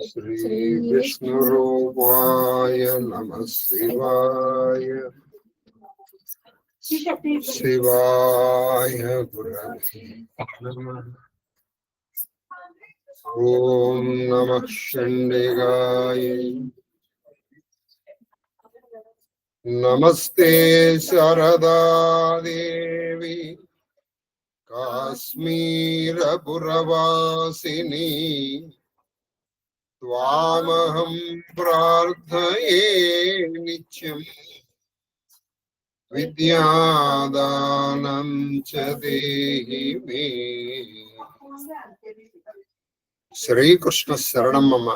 శ్రీ విష్ణురూపాయ నమః శివాయ. శివాయ గురవే నమః. ఓం నమః చండికాయ. నమస్తే శారదాదేవి కాశ్మీరపురవాసిని. త్వామహం ప్రార్థయే నిత్యం విద్యాదానం చ దేహి మే. శ్రీకృష్ణ శరణమమ్మ.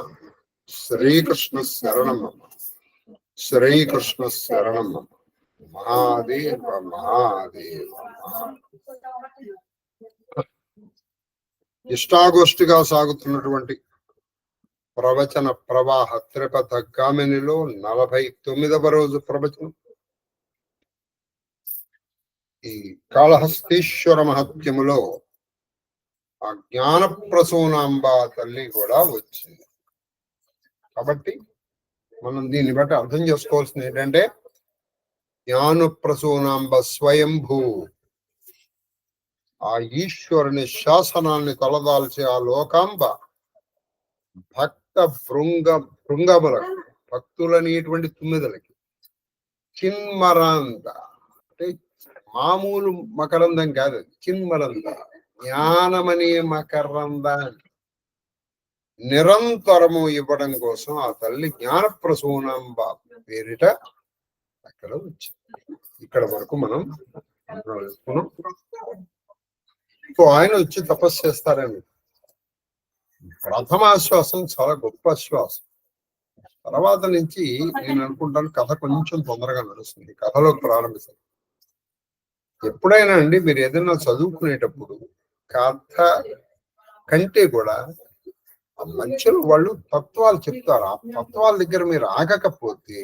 శ్రీకృష్ణ శరణమమ్మ. శ్రీకృష్ణ శరణమమ్మ. మహాదేవ మహాదేవ. ఇష్టాగోష్ఠిగా సాగుతున్నటువంటి ప్రవచన ప్రవాహ త్రిపథ గామినిలో 49వ రోజు ప్రవచనం. ఈ కాళహస్తీశ్వర మహత్యములో ఆ జ్ఞాన ప్రసూనాంబ తల్లి కూడా వచ్చింది. కాబట్టి మనం దీన్ని బట్టి అర్థం చేసుకోవాల్సింది ఏంటంటే, జ్ఞాన ప్రసూనాంబ స్వయంభూ, ఆ ఈశ్వరుని శాసనాన్ని తలదాల్చే ఆ లోకాంబ భక్త భృంగములకు, భక్తులనేటువంటి తుమ్మిదలకి చిన్మరాంత అంటే మామూలు మకరందం కాదు, చిన్మరంద జ్ఞానమనే మకరందాన్ని నిరంతరము ఇవ్వడం కోసం ఆ తల్లి జ్ఞాన ప్రసూనాంబ పేరిట అక్కడ వచ్చింది. ఇక్కడ వరకు మనం తెలుసుకున్నాం. ఆయన వచ్చి తపస్సు చేస్తారని ప్రథమాశ్వాసం చాలా గొప్ప శ్వాసం. తర్వాత నుంచి నేను అనుకుంటాను కథ కొంచెం తొందరగా నడుస్తుంది. కథలో ప్రారంభిస్తాను. ఎప్పుడైనా అండి మీరు ఏదైనా చదువుకునేటప్పుడు కథ కంటే కూడా మనుషులు వాళ్ళు తత్వాలు చెప్తారు. ఆ తత్వాల దగ్గర మీరు ఆగకపోతే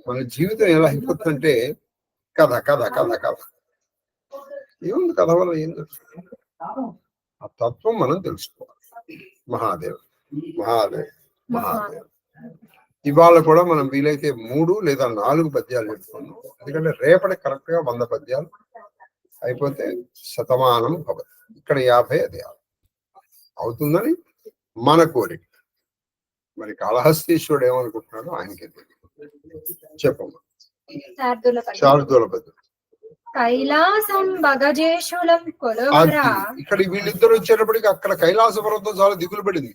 మన జీవితం ఎలా అయిపోతుందంటే కథ కథ కథ కథ. ఏముంది కథ వల్ల ఏం తెలుస్తుంది? ఆ తత్వం మనం తెలుసుకోవాలి. మహాదేవ్ మహాదేవ్ మహాదేవ్. ఇవాళ కూడా మనం వీలైతే 3 లేదా 4 పద్యాలు చెప్పుకున్నాం. ఎందుకంటే రేపటి కరెక్ట్ గా 100 పద్యాలు అయిపోతే శతమానం భవతి. ఇక్కడ 50 అది అవుతుందని మన కోరిక. మరి కాళహస్తీశ్వరుడు ఏమనుకుంటున్నాడో ఆయనకే తెలియదు. చెప్పమ్మా. శార్దూల పద్యం. కైలాసం భగజేశులం కొలువరా. ఇక్కడ వీళ్ళిద్దరు వచ్చేటప్పటికి అక్కడ కైలాస పర్వతం చాలా దిగులు పడింది.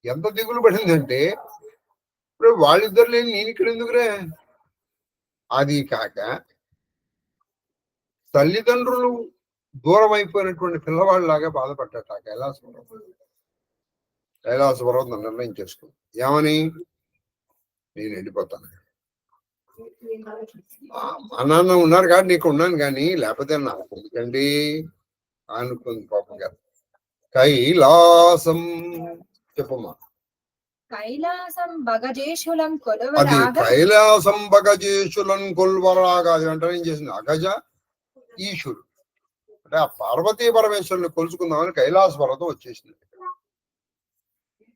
ఎంత దిగులు పడింది అంటే, ఇప్పుడు వాళ్ళిద్దరు లేని నేను ఇక్కడ ఎందుకురే. అది కాక తల్లిదండ్రులు దూరం అయిపోయినటువంటి పిల్లవాళ్ళలాగా బాధపడ్డట కైలాస పర్వతం నిర్ణయం చేసుకుంది. ఏమని? నేను వెళ్ళిపోతాను, మా నాన్న ఉన్నారు కాబట్టి నీకు ఉన్నాను కానీ లేకపోతే నాకు ఎందుకండి అనుకుంది పాపం గారు. కైలాసం చెప్పమ్మా. కైలాసం భగజేశులం అది కొలువరాగా. కైలాసం భగజేశులం కొల్వరాగా. అది అంటే ఏం చేసింది? అగజ ఈశుడు అంటే ఆ పార్వతీ పరమేశ్వరుని కొలుచుకుందామని కైలాస పర్వతం వచ్చేసింది.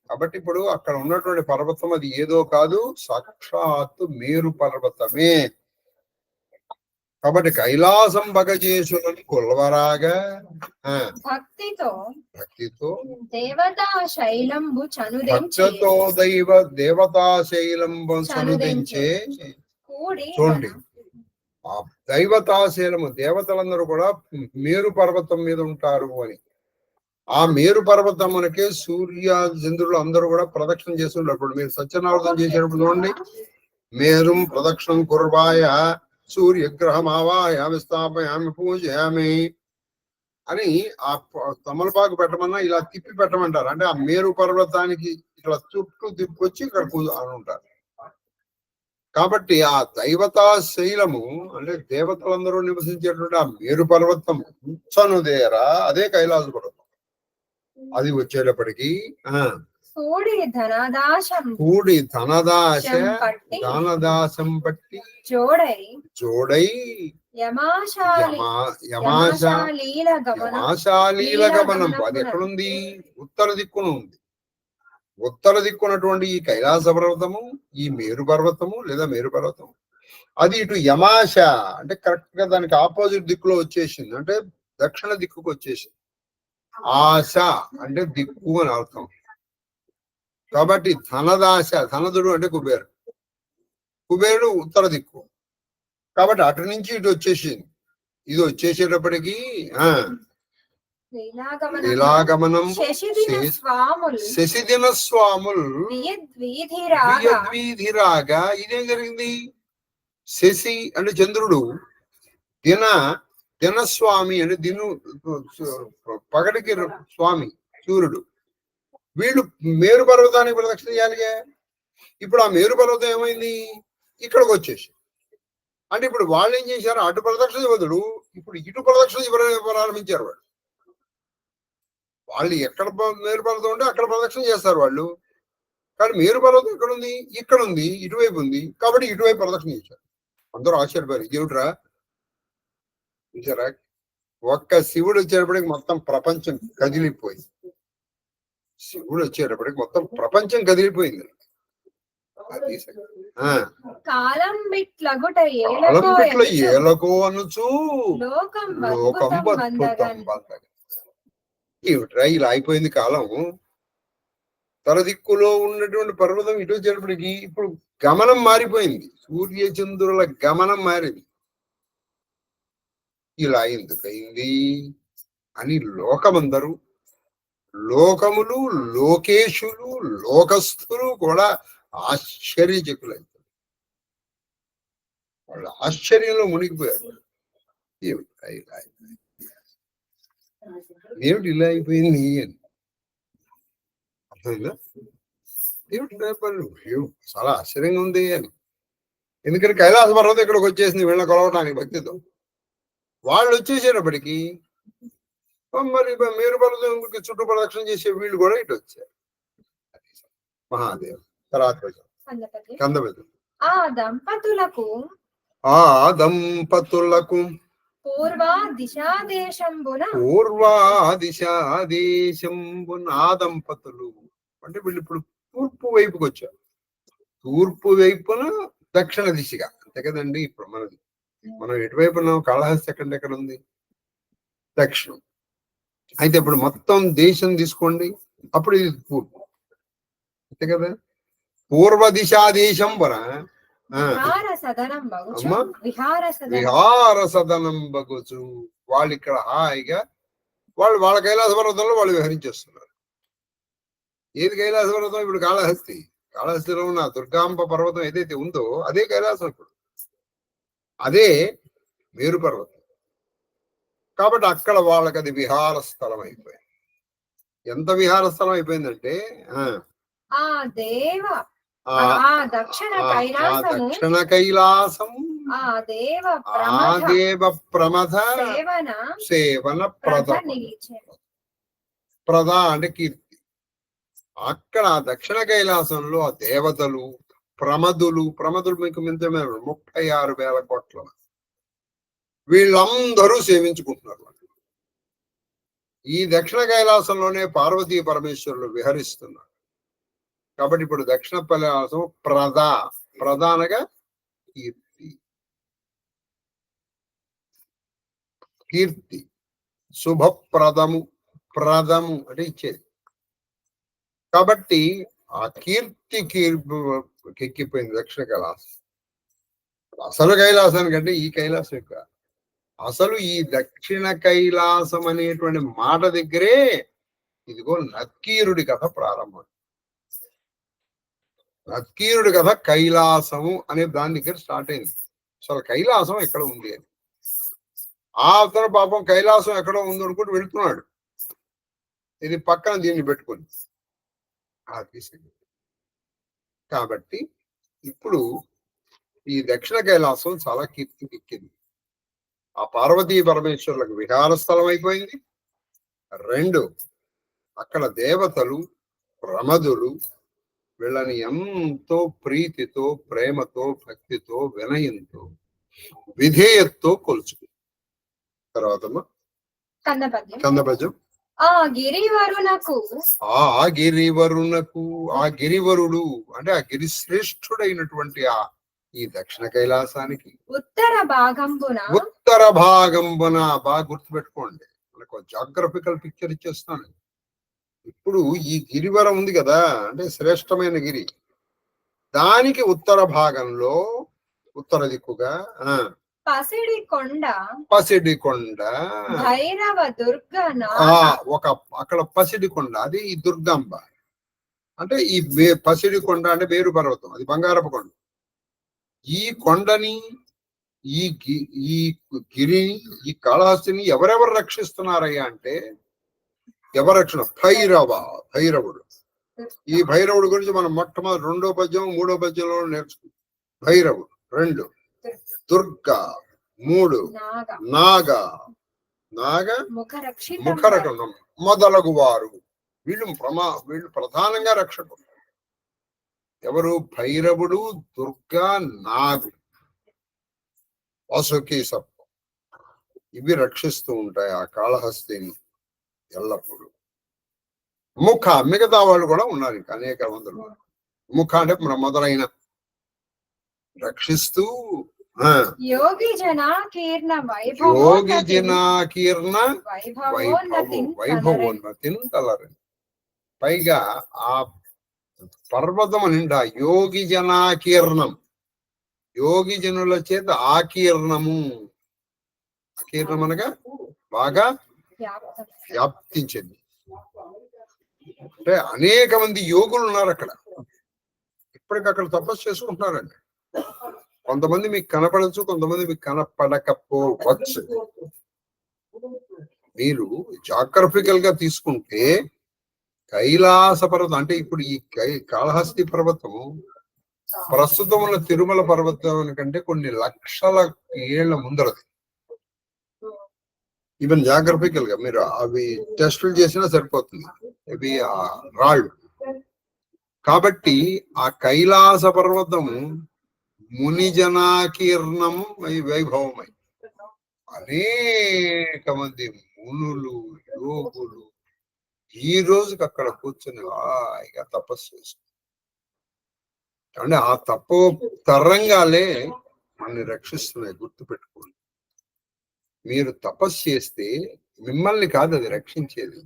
కాబట్టి ఇప్పుడు అక్కడ ఉన్నటువంటి పర్వతం అది ఏదో కాదు, సాక్షాత్తు మేరు పర్వతమే. కాబట్టి కైలాసం భగజేశులను కొల్వరాగా భక్తితో దేవతా శైలంబు భక్తితో దేవతా శైలంబు చనుదించే. చూడండి, ఆ దైవతాశైలము దేవతలందరూ కూడా మేరు పర్వతం మీద ఉంటారు అని. ఆ మేరు పర్వతమునకే సూర్య చంద్రులు అందరూ కూడా ప్రదక్షిణ చేస్తున్నప్పుడు మీరు సత్యనారాయణ చేసేటప్పుడు చూడండి, మేరుం ప్రదక్షిణం కుర్వాయ సూర్యగ్రహం ఆవాయామి స్థాపయామి పూజయామి అని ఆ తమలపాకు పెట్టమన్నా ఇలా తిప్పి పెట్టమంటారు. అంటే ఆ మేరు పర్వతానికి ఇట్లా చుట్టూ తిప్పొచ్చి ఇక్కడ పూజ అని ఉంటారు. కాబట్టి ఆ దైవతా శైలము అంటే దేవతలందరూ నివసించేటువంటి ఆ మేరు పర్వతం చనుదేరా, అదే కైలాస పర్వతం. అది వచ్చేటప్పటికి కూడి ధనదాశం కూడి ధనదాశ పట్టి ధనదాశం పట్టి జోడై జోడై యమాశాలి యమాశాలీల గమనం యమాశాలీల గమనం. అది ఎక్కడుంది? ఉత్తర దిక్కున ఉంది. ఉత్తర దిక్కున్నటువంటి ఈ కైలాస పర్వతము, ఈ మేరు పర్వతము లేదా మేరు పర్వతం, అది ఇటు యమాశ అంటే కరెక్ట్ గా దానికి ఆపోజిట్ దిక్కులో వచ్చేసింది, అంటే దక్షిణ దిక్కుకు వచ్చేసింది. ఆశ అంటే దిక్కు అని అర్థం. కాబట్టి ధనదాశ, ధనదుడు అంటే కుబేరుడు, కుబేరుడు ఉత్తర దిక్కు. కాబట్టి అటు నుంచి ఇటు వచ్చేసింది. ఇది వచ్చేసేటప్పటికి లీలాగమనం శశిదిన స్వాములు వీధిరాగా. ఇదేం జరిగింది? శశి అంటే చంద్రుడు, దినస్వామి అంటే పగటికి స్వామి సూర్యుడు. వీళ్ళు మేరు పర్వతానికి ప్రదక్షిణ చేయాలిగా. ఇప్పుడు ఆ మేరు పర్వతం ఏమైంది? ఇక్కడికి వచ్చేసి, అంటే ఇప్పుడు వాళ్ళు ఏం చేశారు? అటు ప్రదక్షిణ బదులు ఇప్పుడు ఇటు ప్రదక్షిణ ప్రారంభించారు. వాళ్ళు ఎక్కడ మేరు పర్వతం ఉంటే అక్కడ ప్రదక్షిణ చేస్తారు వాళ్ళు. కానీ మేరు పర్వతం ఎక్కడ ఉంది? ఇక్కడ ఉంది, ఇటువైపు ఉంది. కాబట్టి ఇటువైపు ప్రదక్షిణ చేశారు. అందరూ ఆశ్చర్యపోయారు, దేవుడురా చూసారా? ఒక్క శివుడు వచ్చేటప్పటికి మొత్తం ప్రపంచం కదిలిపోయింది. శివుడు వచ్చేటప్పటికి మొత్తం ప్రపంచం కదిలిపోయింది. కాలం ఏలకో అనుచు లోకం ఏమిట్రా ఇలా అయిపోయింది కాలం. తలదిక్కులో ఉన్నటువంటి పర్వతం ఇటు వచ్చేటప్పటికి ఇప్పుడు గమనం మారిపోయింది. సూర్యచంద్రుల గమనం మారింది. ఇలా ఎందుకయింది అని లోకమందరూ, లోకములు, లోకేశులు, లోకస్థులు కూడా ఆశ్చర్యచకులైతారు. వాళ్ళు ఆశ్చర్యంలో మునిగిపోయారు. ఏమిటి ఇలా అయిపోయింది అని అర్థమైందా? ఏమిటి చాలా ఆశ్చర్యంగా ఉంది అని. ఎందుకంటే కైలాస పర్వతం ఇక్కడికి వచ్చేసింది వీళ్ళ కొలవటానికి భక్తితో. వాళ్ళు వచ్చేసేటప్పటికి మరి మేరు పర్వతం చుట్టూ ప్రదక్షిణ చేసే వీళ్ళు కూడా ఇటు వచ్చారు. మహాదేవ్ తర్వాత కందపతి. ఆ దంపతులకు పూర్వా దిశాదేశంబున ఆ దంపతులు అంటే వీళ్ళు ఇప్పుడు తూర్పు వైపుకి వచ్చారు. తూర్పు వైపున దక్షిణ దిశగా, అంతే కదండి. ఇప్పుడు మనం ఎటువైపు ఉన్నాం? కాళహస్తి ఎక్కడ ఉంది? దక్షిణం. అయితే ఇప్పుడు మొత్తం దేశం తీసుకోండి, అప్పుడు ఇది తూర్పు, అంతే కదా. పూర్వ దిశాదేశం విహార సదనం బగుచు. వాళ్ళు ఇక్కడ హాయిగా వాళ్ళ కైలాస పర్వతంలో వాళ్ళు విహరించేస్తున్నారు. ఏది కైలాస పర్వతం? ఇప్పుడు కాళహస్తి. కాళహస్తిలో ఉన్న దుర్గాంబ పర్వతం ఏదైతే ఉందో అదే కైలాసం. ఇప్పుడు అదే మేరు పర్వతం. కాబట్టి అక్కడ వాళ్ళకి అది విహార స్థలం అయిపోయింది. ఎంత విహార స్థలం అయిపోయిందంటే దక్షిణ కైలాసం దేవ ప్రమథ సేవన ప్రద అంటే కీర్తి. అక్కడ దక్షిణ కైలాసంలో ఆ దేవతలు ప్రమదులు మీకు మించమే 36,000 కోట్ల వీళ్ళందరూ సేవించుకుంటున్నారు. ఈ దక్షిణ కైలాసంలోనే పార్వతీ పరమేశ్వరులు విహరిస్తున్నారు. కాబట్టి ఇప్పుడు దక్షిణ కైలాసం ప్రధానగా కీర్తి శుభప్రదము అంటే ఇచ్చేది. కాబట్టి ఆ కీర్తికి ఎక్కిపోయింది దక్షిణ కైలాసం. అసలు కైలాసానికంటే ఈ కైలాసం యొక్క అసలు ఈ దక్షిణ కైలాసం అనేటువంటి మాట దగ్గరే ఇదిగో నక్కీరుడి కథ ప్రారంభం. నక్కీరుడి కథ కైలాసము అనే దాని దగ్గర స్టార్ట్ అయింది. అసలు కైలాసం ఎక్కడ ఉంది అని. ఆ అతను పాపం కైలాసం ఎక్కడో ఉంది అనుకుంటూ వెళ్తున్నాడు. ఇది పక్కన దీన్ని పెట్టుకొని కాబట్టి ఇప్పుడు ఈ దక్షిణ కైలాసం చాలా కీర్తికెక్కింది. ఆ పార్వతీ పరమేశ్వరులకు విహార స్థలం అయిపోయింది. 2 అక్కడ దేవతలు ప్రమదులు వీళ్ళని ఎంతో ప్రీతితో, ప్రేమతో, భక్తితో, వినయంతో, విధేయతతో కొలుచుకుంది. తర్వాత కందపద్యం. కందపద్యం. ఆ గిరివరునకు ఆ గిరివరునకు, ఆ గిరివరుడు అంటే ఆ గిరి శ్రేష్ఠుడైనటువంటి ఈ దక్షిణ కైలాసానికి ఉత్తర భాగంబున బాగా గుర్తుపెట్టుకోండి, మనకు జాగ్రఫికల్ పిక్చర్ ఇచ్చేస్తాను. ఇప్పుడు ఈ గిరివరం ఉంది కదా, అంటే శ్రేష్టమైన గిరి, దానికి ఉత్తర భాగంలో ఉత్తర దిక్కుగా పసిడి కొండ భైరవ దుర్గ ఒక అక్కడ పసిడి కొండ, అది ఈ దుర్గాంబ. అంటే ఈ పసిడి కొండ అంటే మేరు పర్వతం, అది బంగారపు కొండ. ఈ కొండని, ఈ గిరిని, ఈ కాళహస్తిని ఎవరెవరు రక్షిస్తున్నారయ్యా అంటే, ఎవరు రక్షణ? భైరవుడు. ఈ భైరవుడు గురించి మనం మొట్టమొదటి 2వ పద్యం 3వ పద్యంలో నేర్చుకుంటాం. భైరవుడు 2, దుర్గా 3, నాగ ముఖరక్షణం మొదలగు వారు. వీళ్ళు ప్రధానంగా రక్షకులు. ఎవరు? భైరవుడు, దుర్గా, నాగు, వాసుకి సర్పం. ఇవి రక్షిస్తూ ఉంటాయి ఆ కాళహస్తిని ఎల్లప్పుడూ. మిగతా వాళ్ళు కూడా ఉన్నారు, ఇంకా అనేక మందులు. అంటే మొదలైన రక్షిస్తూ యోగి జనాకీర్ణ వైభవోన్నతిని కలరు. పైగా ఆ పర్వతం నిండా యోగి జనాకీర్ణం, యోగి జనుల చేత ఆకీర్ణము. ఆకీర్ణం అనగా బాగా వ్యాప్తించింది. అంటే అనేక మంది యోగులు ఉన్నారు అక్కడ, ఇప్పటికక్కడ తపస్సు చేసుకుంటున్నారండి. కొంతమంది మీకు కనపడచ్చు, కొంతమంది మీకు కనపడకపోవచ్చు. మీరు జాగ్రఫికల్ గా తీసుకుంటే కైలాస పర్వతం అంటే ఇప్పుడు ఈ కాళహస్తి పర్వతం ప్రస్తుతం ఉన్న తిరుమల పర్వతం కంటే కొన్ని లక్షల ఏళ్ల ముందరది. ఈవెన్ జాగ్రఫికల్ గా మీరు అవి టెస్టులు చేసినా సరిపోతుంది, ఇవి ఆ రాళ్ళు. కాబట్టి ఆ కైలాస పర్వతం మునిజనాకీర్ణం వైభవమై అనేక మంది మునులు, యోగులు ఈ రోజుకి అక్కడ కూర్చొని హాయిగా తపస్సు చేస్తారు. అంటే ఆ తపో తరంగాలే మనల్ని రక్షిస్తున్నాయి. గుర్తుపెట్టుకోండి, మీరు తపస్సు చేస్తే మిమ్మల్ని కాదు అది రక్షించేది.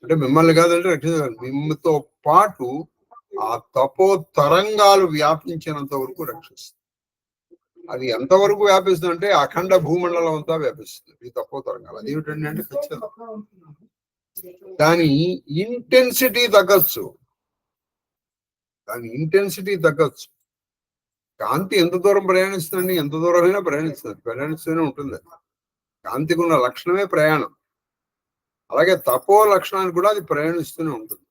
అంటే మిమ్మల్ని కాదంటే రక్షించాలి, మిమ్మతో పాటు ఆ తపో తరంగాలు వ్యాపించినంత వరకు రక్షిస్తుంది. అది ఎంతవరకు వ్యాపిస్తుంది అంటే అఖండ భూమండలం అంతా వ్యాపిస్తుంది ఈ తపో తరంగాలు. అది ఏమిటండి అంటే ఖచ్చితంగా దాని ఇంటెన్సిటీ తగ్గచ్చు, కాంతి ఎంత దూరం ప్రయాణిస్తుందండి? ఎంత దూరమైనా ప్రయాణిస్తూనే ఉంటుంది. కాంతికి ఉన్న లక్షణమే ప్రయాణం. అలాగే తపో లక్షణానికి కూడా అది ప్రయాణిస్తూనే ఉంటుంది.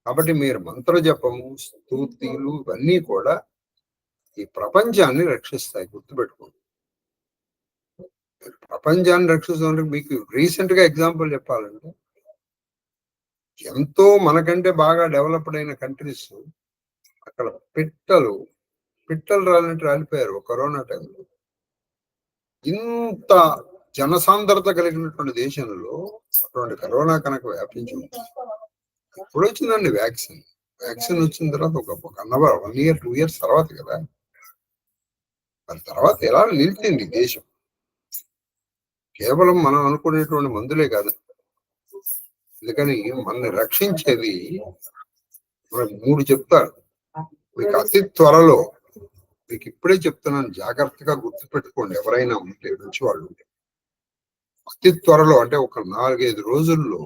కాబట్టి మీరు మంత్ర జపము, స్తూతిలు ఇవన్నీ కూడా ఈ ప్రపంచాన్ని రక్షిస్తాయి. గుర్తుపెట్టుకోండి, ప్రపంచాన్ని రక్షిస్తానికి మీకు రీసెంట్ గా ఎగ్జాంపుల్ చెప్పాలంటే, ఎంతో మనకంటే బాగా డెవలప్డ్ అయిన కంట్రీస్ అక్కడ పిట్టలు రాలినట్టు రాలిపోయారు కరోనా టైంలో. ఇంత జనసాంద్రత కలిగినటువంటి దేశంలో అటువంటి కరోనా కనుక వ్యాపించి ఎప్పుడు వచ్చిందండి వ్యాక్సిన్ వచ్చిన తర్వాత ఒక 1 year 2 years తర్వాత కదా. మరి తర్వాత ఎలా నిలిచింది దేశం? కేవలం మనం అనుకునేటువంటి మందులే కాదు. అందుకని మనల్ని రక్షించేది 3 చెప్తారు మీకు అతి త్వరలో. మీకు ఇప్పుడే చెప్తున్నాను, జాగ్రత్తగా గుర్తుపెట్టుకోండి. ఎవరైనా ఉంటే మంచి వాళ్ళు ఉంటే అతి త్వరలో అంటే ఒక 4-5 రోజుల్లో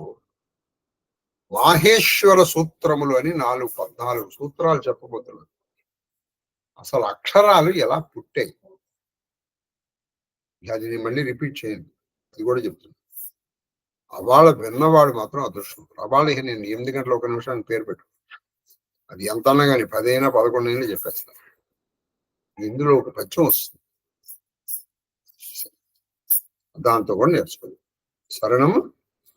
మాహేశ్వర సూత్రములు అని 14 సూత్రాలు చెప్పబోతున్నాను. అసలు అక్షరాలు ఎలా పుట్టాయి అది నేను మళ్ళీ రిపీట్ చేయండి, అది కూడా చెప్తున్నాను. అవాళ విన్నవాడు మాత్రం అదృష్టం. అవాళ నేను 8 గంటల 1 నిమిషానికి పేరు పెట్టు, అది ఎంత అన్నా కానీ 10 అయినా 11 అయినా చెప్పేస్తాను. ఇందులో ఒక పద్యం వస్తుంది, దాంతో కూడా నేర్చుకోండి. శరణము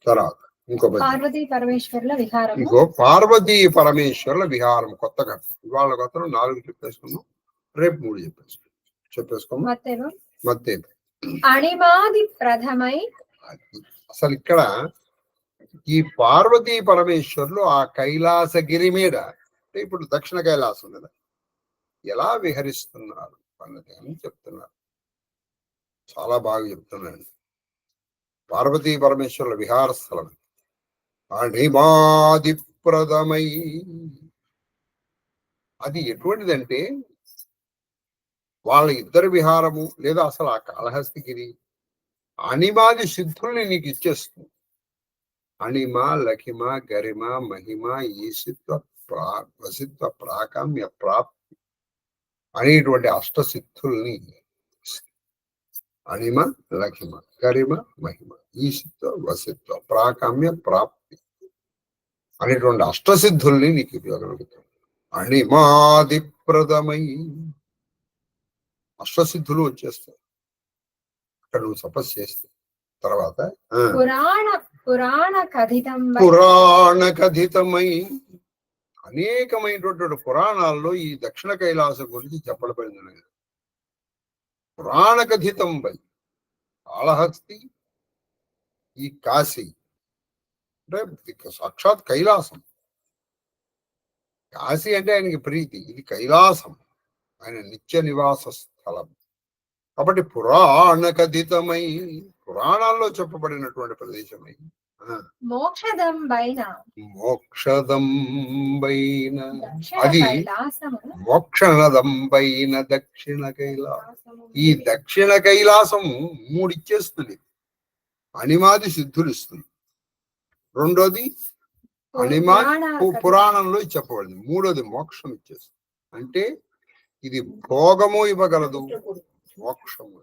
తర్వాత ఇంకో పద్యం. పార్వతీ పరమేశ్వరుల విహారము. ఇంకో పార్వతీ పరమేశ్వరుల విహారం కొత్త ఘట్టం. ఇవాళ కొత్త 4 చెప్పేసుకున్నాం, రేపు 3 చెప్పేసుకున్నాం. మత్తే అణిమాది ప్రథమై. అసలు ఇక్కడ ఈ పార్వతీ పరమేశ్వరులు ఆ కైలాసగిరి మీద, అంటే ఇప్పుడు దక్షిణ కైలాసం కదా, ఎలా విహరిస్తున్నారు అన్నది అని చెప్తున్నారు. చాలా బాగా చెప్తున్నాడు. పార్వతీ పరమేశ్వరుల విహార స్థలం అణిమాది ప్రథమై. అది ఎటువంటిదంటే వాళ్ళ ఇద్దరు విహారము, లేదా అసలు ఆ కాళహస్తిగిరి అణిమాది సిద్ధుల్ని నీకు ఇచ్చేస్తుంది. అణిమ, లఖిమ, గరిమ, మహిమ, ఈశిత్వ, వసిత్వ, ప్రాకామ్య, ప్రాప్తి అనేటువంటి అష్టసిద్ధుల్ని అణిమ, లఖిమ, గరిమ, మహిమ, ఈశిత్వ, వసిత్వ, ప్రాకామ్య, ప్రాప్తి అనేటువంటి అష్టసిద్ధుల్ని నీకు ఇవ్వగలుగుతాం. అణిమాది ప్రథమై అష్టసిద్ధులు వచ్చేస్తాయి అక్కడ నువ్వు తపస్సు చేస్తే. తర్వాత పురాణ కథితమై అనేకమైనటువంటి పురాణాల్లో ఈ దక్షిణ కైలాసం గురించి చెప్పబడింది. పురాణ కథితంపై కాళహస్తి, ఈ కాశీ అంటే సాక్షాత్ కైలాసం. కాశీ అంటే ఆయనకి ప్రీతి, ఇది కైలాసం, ఆయన నిత్య నివాస స్థలం. కాబట్టి పురాణ కథితమై పురాణాల్లో చెప్పబడినటువంటి ప్రదేశమై మోక్షదంబైన అది మోక్షనదంబైన దక్షిణ కైలాసం. ఈ దక్షిణ కైలాసం 3 ఇచ్చేస్తుంది. అణిమాది సిద్ధులు ఇస్తుంది. రెండోది అణిమా పురాణంలో చెప్పబడింది. మూడోది మోక్షం ఇచ్చేస్తుంది. అంటే ఇది భోగము ఇవ్వగలదు, మోక్షము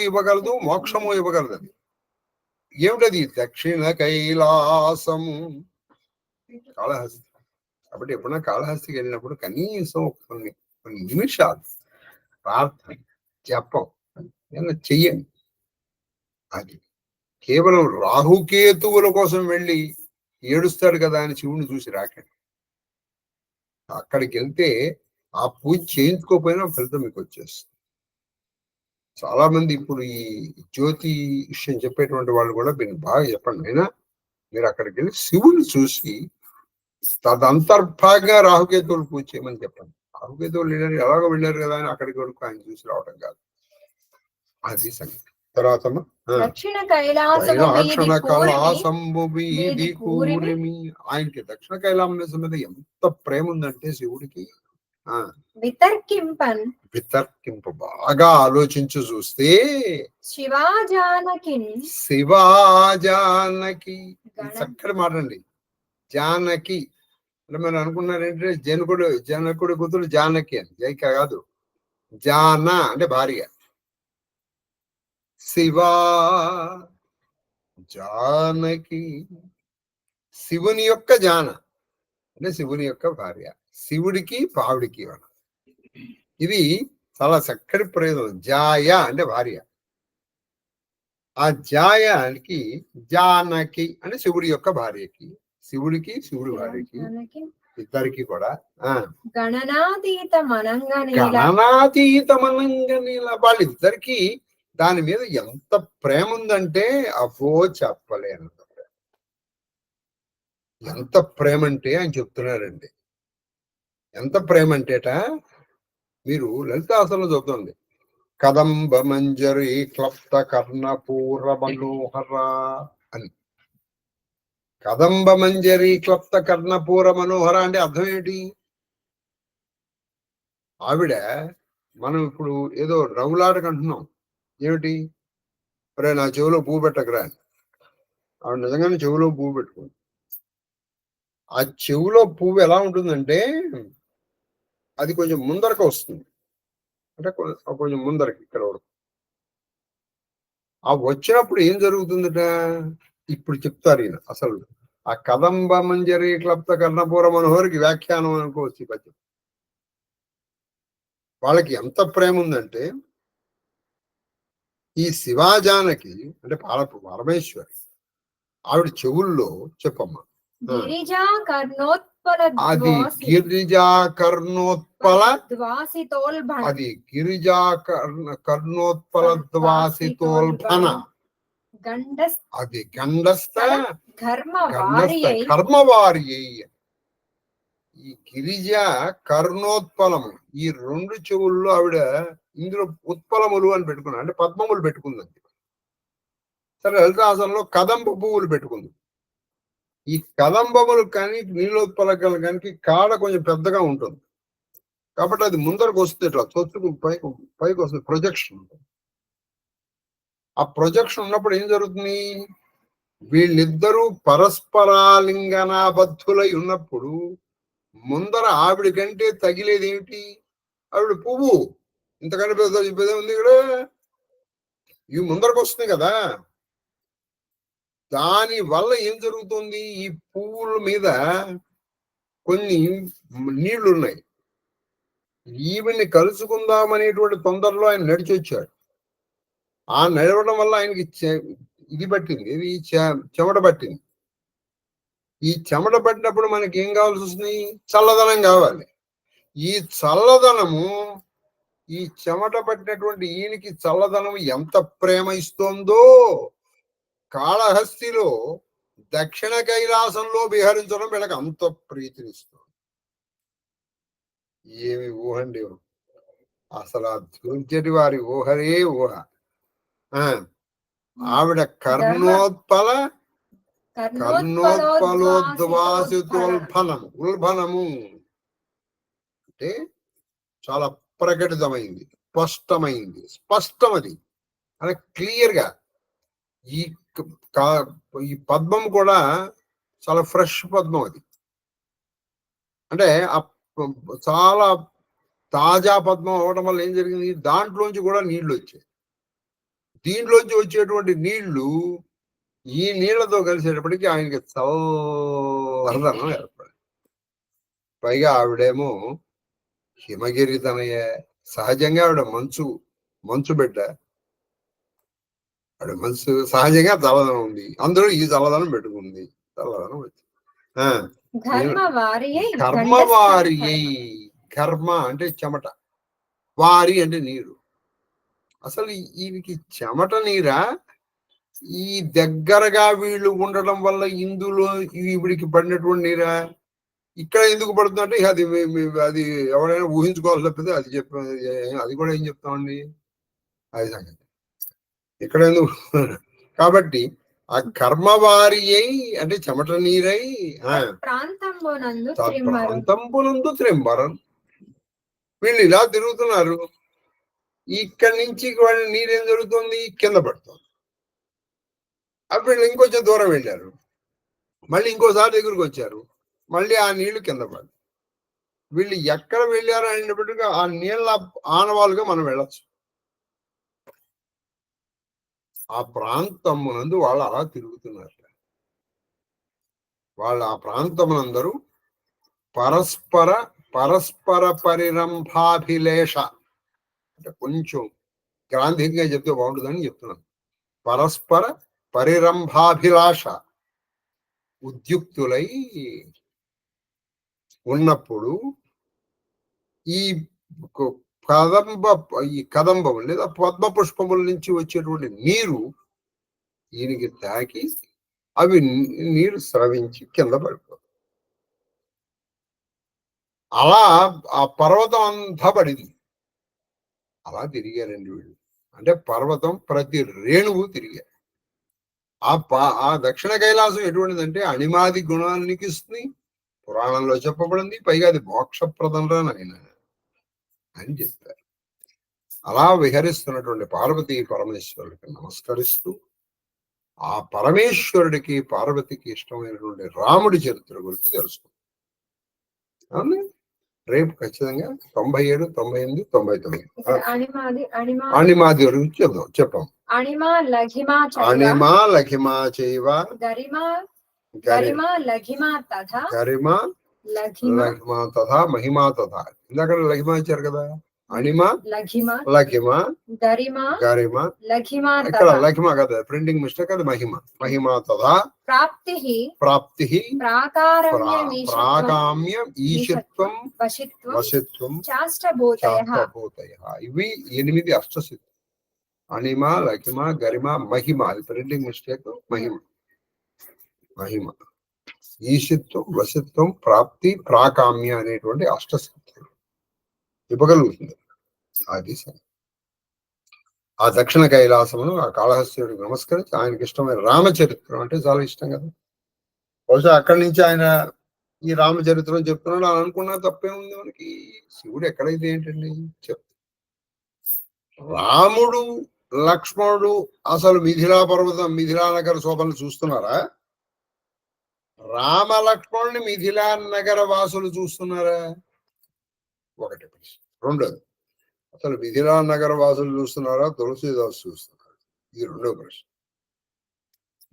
ఇవ్వగలదు, మోక్షము ఇవ్వగలదు. అది ఏమిటది? దక్షిణ కైలాసము, కాళహస్తి. కాబట్టి ఎప్పుడైనా కాళహస్తికి వెళ్ళినప్పుడు కనీసం కొన్ని నిమిషాలు ప్రార్థన, జపం చెయ్యండి. అది కేవలం రాహుకేతువుల కోసం వెళ్ళి ఏడుస్తాడు కదా అని శివుని చూసి రాకండి. అక్కడికి వెళ్తే ఆ పూజ చేయించుకోకపోయినా ఫలితం మీకు వచ్చేస్తుంది. చాలా మంది ఇప్పుడు ఈ జ్యోతి విషయం చెప్పేటువంటి వాళ్ళు కూడా మీరు బాగా చెప్పండి. అయినా మీరు అక్కడికి వెళ్ళి శివుని చూసి తదంతర్భాగంగా రాహుకేతువులు పూజ చేయమని చెప్పండి. రాహుకేతువులు వెళ్ళారు, ఎలాగో వెళ్ళారు కదా అని అక్కడికి వరకు ఆయన చూసి రావటం కాదు. అది సంగతి. తర్వాత దక్షిణ కైలాసము వీధి కూరిమి. ఆయనకి దక్షిణ కైలాసం మీద ఎంత ప్రేమ ఉందంటే శివుడికి వితర్కింప బాగా ఆలోచించు చూస్తే శివాజానకి చక్కటి మాట అండి. జానకి అంటే మీరు అనుకున్నారంటే జనకుడి కూతురు జానకి అని. జైక కాదు, జాన అంటే భార్య. శివా జానకి, శివుని యొక్క జాన అంటే శివుని యొక్క భార్య. శివుడికి పావుడికి ఇది చాలా చక్కటి ప్రయోజనం. జాయ అంటే భార్య. ఆ జాయానికి జానకి అంటే శివుడి యొక్క భార్యకి, శివుడికి శివుడి భార్యకి ఇద్దరికి కూడా గణనాతీతమనంగా వాళ్ళిద్దరికి దాని మీద ఎంత ప్రేమ ఉందంటే అబ్బో చెప్పలేను. ఎంత ప్రేమ అంటే ఆయన చెప్తున్నారండి. ఎంత ప్రేమ అంటేట మీరు లలితాసనంలో చెబుతుంది. కదంబ మంజరి క్లప్త కర్ణపూర మనోహర అని. కదంబ మంజరి క్లప్త కర్ణపూర మనోహర అంటే అర్థం ఏంటి? ఆవిడ మనం ఇప్పుడు ఏదో రౌలాటకంటున్నాం. ఏమిటి? అరే నా చెవిలో పువ్వు పెట్టకరా అని. ఆవిడ నిజంగానే చెవిలో పువ్వు పెట్టుకుంది. ఆ చెవిలో పువ్వు ఎలా ఉంటుందంటే అది కొంచెం ముందరకు వస్తుంది. అంటే కొంచెం ముందరకి ఇక్కడ వరకు. ఆ వచ్చినప్పుడు ఏం జరుగుతుందట ఇప్పుడు చెప్తారు ఈయన. అసలు ఆ కదంబ మంజరి క్లప్త కర్ణపూర మనోహరికి వ్యాఖ్యానం అనుకోవచ్చు. పద్యం వాళ్ళకి ఎంత ప్రేమ ఉందంటే ఈ శివాజానకి అంటే పరమేశ్వరి ఆవిడ చెవుల్లో చెప్పమ్మా. గిరిజా కర్ణోత్పల అది గిరిజా కర్ణోత్పల ద్వాసితోల్బణ. అది గిరిజా కర్ణోత్పల ద్వాసితోల్బణ. అది గండస్థ కర్మవారి. ఈ గిరిజ కర్ణోత్పలము ఈ రెండు చెవుల్లో ఆవిడ ఇందులో ఉత్పలములు అని పెట్టుకున్నాడు, అంటే పద్మములు పెట్టుకుందండి. సరే, లలితాసనంలో కదంబ పువ్వులు పెట్టుకుంది. ఈ కదంబములు కానీ నీలోత్పలకలు కానీ కాడ కొంచెం పెద్దగా ఉంటుంది కాబట్టి అది ముందరకు వస్తుంది, ఇట్లా చొచ్చుకు పైకి వస్తుంది, ప్రొజెక్షన్ ఉంటుంది. ఆ ప్రొజెక్షన్ ఉన్నప్పుడు ఏం జరుగుతుంది, వీళ్ళిద్దరూ పరస్పరాలింగనాబద్ధులై ఉన్నప్పుడు ముందర ఆవిడ కంటే తగిలేది ఏమిటి, ఆవిడ పువ్వు. ఇంతకంటే పెద్ద ఉంది ఇక్కడ, ఇవి ముందరకు వస్తుంది కదా. దాని వల్ల ఏం జరుగుతుంది, ఈ పువ్వుల మీద కొన్ని నీళ్లు ఉన్నాయి. ఈవిని కలుసుకుందామనేటువంటి తొందరలో ఆయన నడిచి వచ్చాడు. ఆ నడవడం వల్ల ఆయనకి ఇది పట్టింది, ఇది చెమట పట్టింది. ఈ చెమట పట్టినప్పుడు మనకి ఏం కావాల్సి వస్తుంది, చల్లదనం కావాలి. ఈ చల్లదనము, ఈ చెమట పట్టినటువంటి ఈయనకి చల్లదనం ఎంత ప్రేమ ఇస్తోందో, కాళహస్తిలో దక్షిణ కైలాసంలో విహరించడం వీళ్ళకి అంత ప్రీతినిస్తుంది. ఏమి ఊహండి, అసలు ఆ ధృంజటి వారి ఊహరే ఊహ. ఆవిడ కర్ణోత్పలోద్వాసితోల్ఫలము, ఉల్ఫలము అంటే చాలా ప్రకటితమైంది, స్పష్టమైంది, స్పష్టమది అని క్లియర్ గా. ఈ పద్మం కూడా చాలా ఫ్రెష్ పద్మం అది, అంటే చాలా తాజా పద్మం అవడం వల్ల ఏం జరిగింది, దాంట్లోంచి కూడా నీళ్లు వచ్చాయి. దీంట్లోంచి వచ్చేటువంటి నీళ్లు ఈ నీళ్లతో కలిసేటప్పటికి ఆయనకి చల్లదనం ఏర్పడింది. పైగా ఆవిడేమో హిమగిరి తనయ, సహజంగా ఆవిడ మంచు బిడ్డ, ఆవిడ మనసు సహజంగా చల్లదనం ఉంది, అందులో ఈ చల్లదనం పెట్టుకుంది, చల్లదనం వచ్చింది. కర్మవారి, కర్మ అంటే చెమట, వారి అంటే నీరు. అసలు ఈయనకి చెమట నీరా, ఈ దగ్గరగా వీళ్ళు ఉండటం వల్ల ఇందులో ఈవిడికి పడినటువంటి నీరా ఇక్కడ ఎందుకు పడుతుందంటే అది ఎవరైనా ఊహించుకోవాలి తప్పితే అది అది కూడా ఏం చెప్తామండి, అది సంగతి. ఇక్కడ ఎందుకు కాబట్టి ఆ కర్మవారి అయి అంటే చెమట నీరై ప్రాంతంబునందు త్రింబరం. వీళ్ళు ఇలా తిరుగుతున్నారు, ఇక్కడి నుంచి వాళ్ళ నీరేం జరుగుతుంది, కింద పడుతుంది. అప్పుడు వీళ్ళు ఇంకొంచెం దూరం వెళ్ళారు, మళ్ళీ ఇంకోసారి దగ్గరకు వచ్చారు, మళ్ళీ ఆ నీళ్లు కింద పడి. వీళ్ళు ఎక్కడ వెళ్ళారు అనేటప్పటికీ ఆ నీళ్ళ ఆనవాలుగా మనం వెళ్ళచ్చు. ఆ ప్రాంతమునందు వాళ్ళు అలా తిరుగుతున్నారు. వాళ్ళు ఆ ప్రాంతమునందరూ పరస్పర పరిరంభాభిలేష, అంటే కొంచెం గ్రాంధికంగా చెప్తే బాగుంటుందని చెప్తున్నాను. పరస్పర పరిరంభాభిలాష ఉద్యుక్తులై ఉన్నప్పుడు ఈ కదంబము లేదా పద్మ పుష్పముల నుంచి వచ్చేటువంటి నీరు ఈయనకి తాకి అవి నీరు స్రవించి కింద పడిపోతుంది. అలా ఆ పర్వతం అంతా పడింది. అలా తిరిగారండి వీళ్ళు, అంటే పర్వతం ప్రతి రేణువు తిరిగారు. ఆ దక్షిణ కైలాసం ఎటువంటిదంటే అణిమాది గుణానికి ఇస్తుంది, పురాణంలో చెప్పబడింది. పైగా అది మోక్షప్రదం రానైనా అని చెప్పారు. అలా విహరిస్తున్నటువంటి పార్వతీ పరమేశ్వరుడికి నమస్కరిస్తూ ఆ పరమేశ్వరుడికి పార్వతికి ఇష్టమైనటువంటి రాముడి చరిత్ర గురించి తెలుసుకుంటాం. రేపు ఖచ్చితంగా 97, 98, 99 అణిమాది గురించి చెప్పాం. అణిమా లఘిమా చైవ గరిమా లఘిమా తథా మహిమా తథా. ఇందాక లఘిమా ఇచ్చారు కదా, అణిమ లఘిమ లఘిమ గరిమ గరిమ లఘిమ ఇక్కడ తథా లఘిమ కదా, ప్రింటింగ్ మిస్టేక్, అది మహిమ. మహిమ తథా ప్రాప్తిః ప్రాప్తి ప్రాకారమ్యమీశత్వం ప్రాకామ్యం ఈశత్వం వశిత్వం వశిత్వం చాష్టభూతయః. శాస్త్రభూతయ. ఇవి 8 అష్టసిద్ధులు. అణిమ లఘిమ గరిమ మహిమ, అది ప్రింటింగ్ మిస్టేక్. మహిమ మహిమ ఈశిత్వం వశిత్వం ప్రాప్తి ప్రాకామ్య అనేటువంటి అష్టసిద్ధులు ఇవ్వగలుగుతుంది. అది సరే. ఆ దక్షిణ కైలాసమును ఆ కాళహస్తియుడికి నమస్కరించి ఆయనకి ఇష్టమైన రామచరిత్రం అంటే చాలా ఇష్టం కదా. బహుశా అక్కడి నుంచి ఆయన ఈ రామచరిత్రం చెప్తున్నాడు అని అనుకున్నా తప్పే ఉంది మనకి. శివుడు ఎక్కడైతే ఏంటండి చెప్ రాముడు లక్ష్మణుడు అసలు మిథిలా పర్వతం మిథిలా నగర శోభను చూస్తున్నారా? రామ లక్ష్మణుని మిథిలా నగర వాసులు చూస్తున్నారా? ఒకటి ప్రశ్న. రెండోది, అసలు మిథిలా నగర వాసులు చూస్తున్నారా, తులసీదాసు చూస్తున్నారా? ఇది రెండో ప్రశ్న.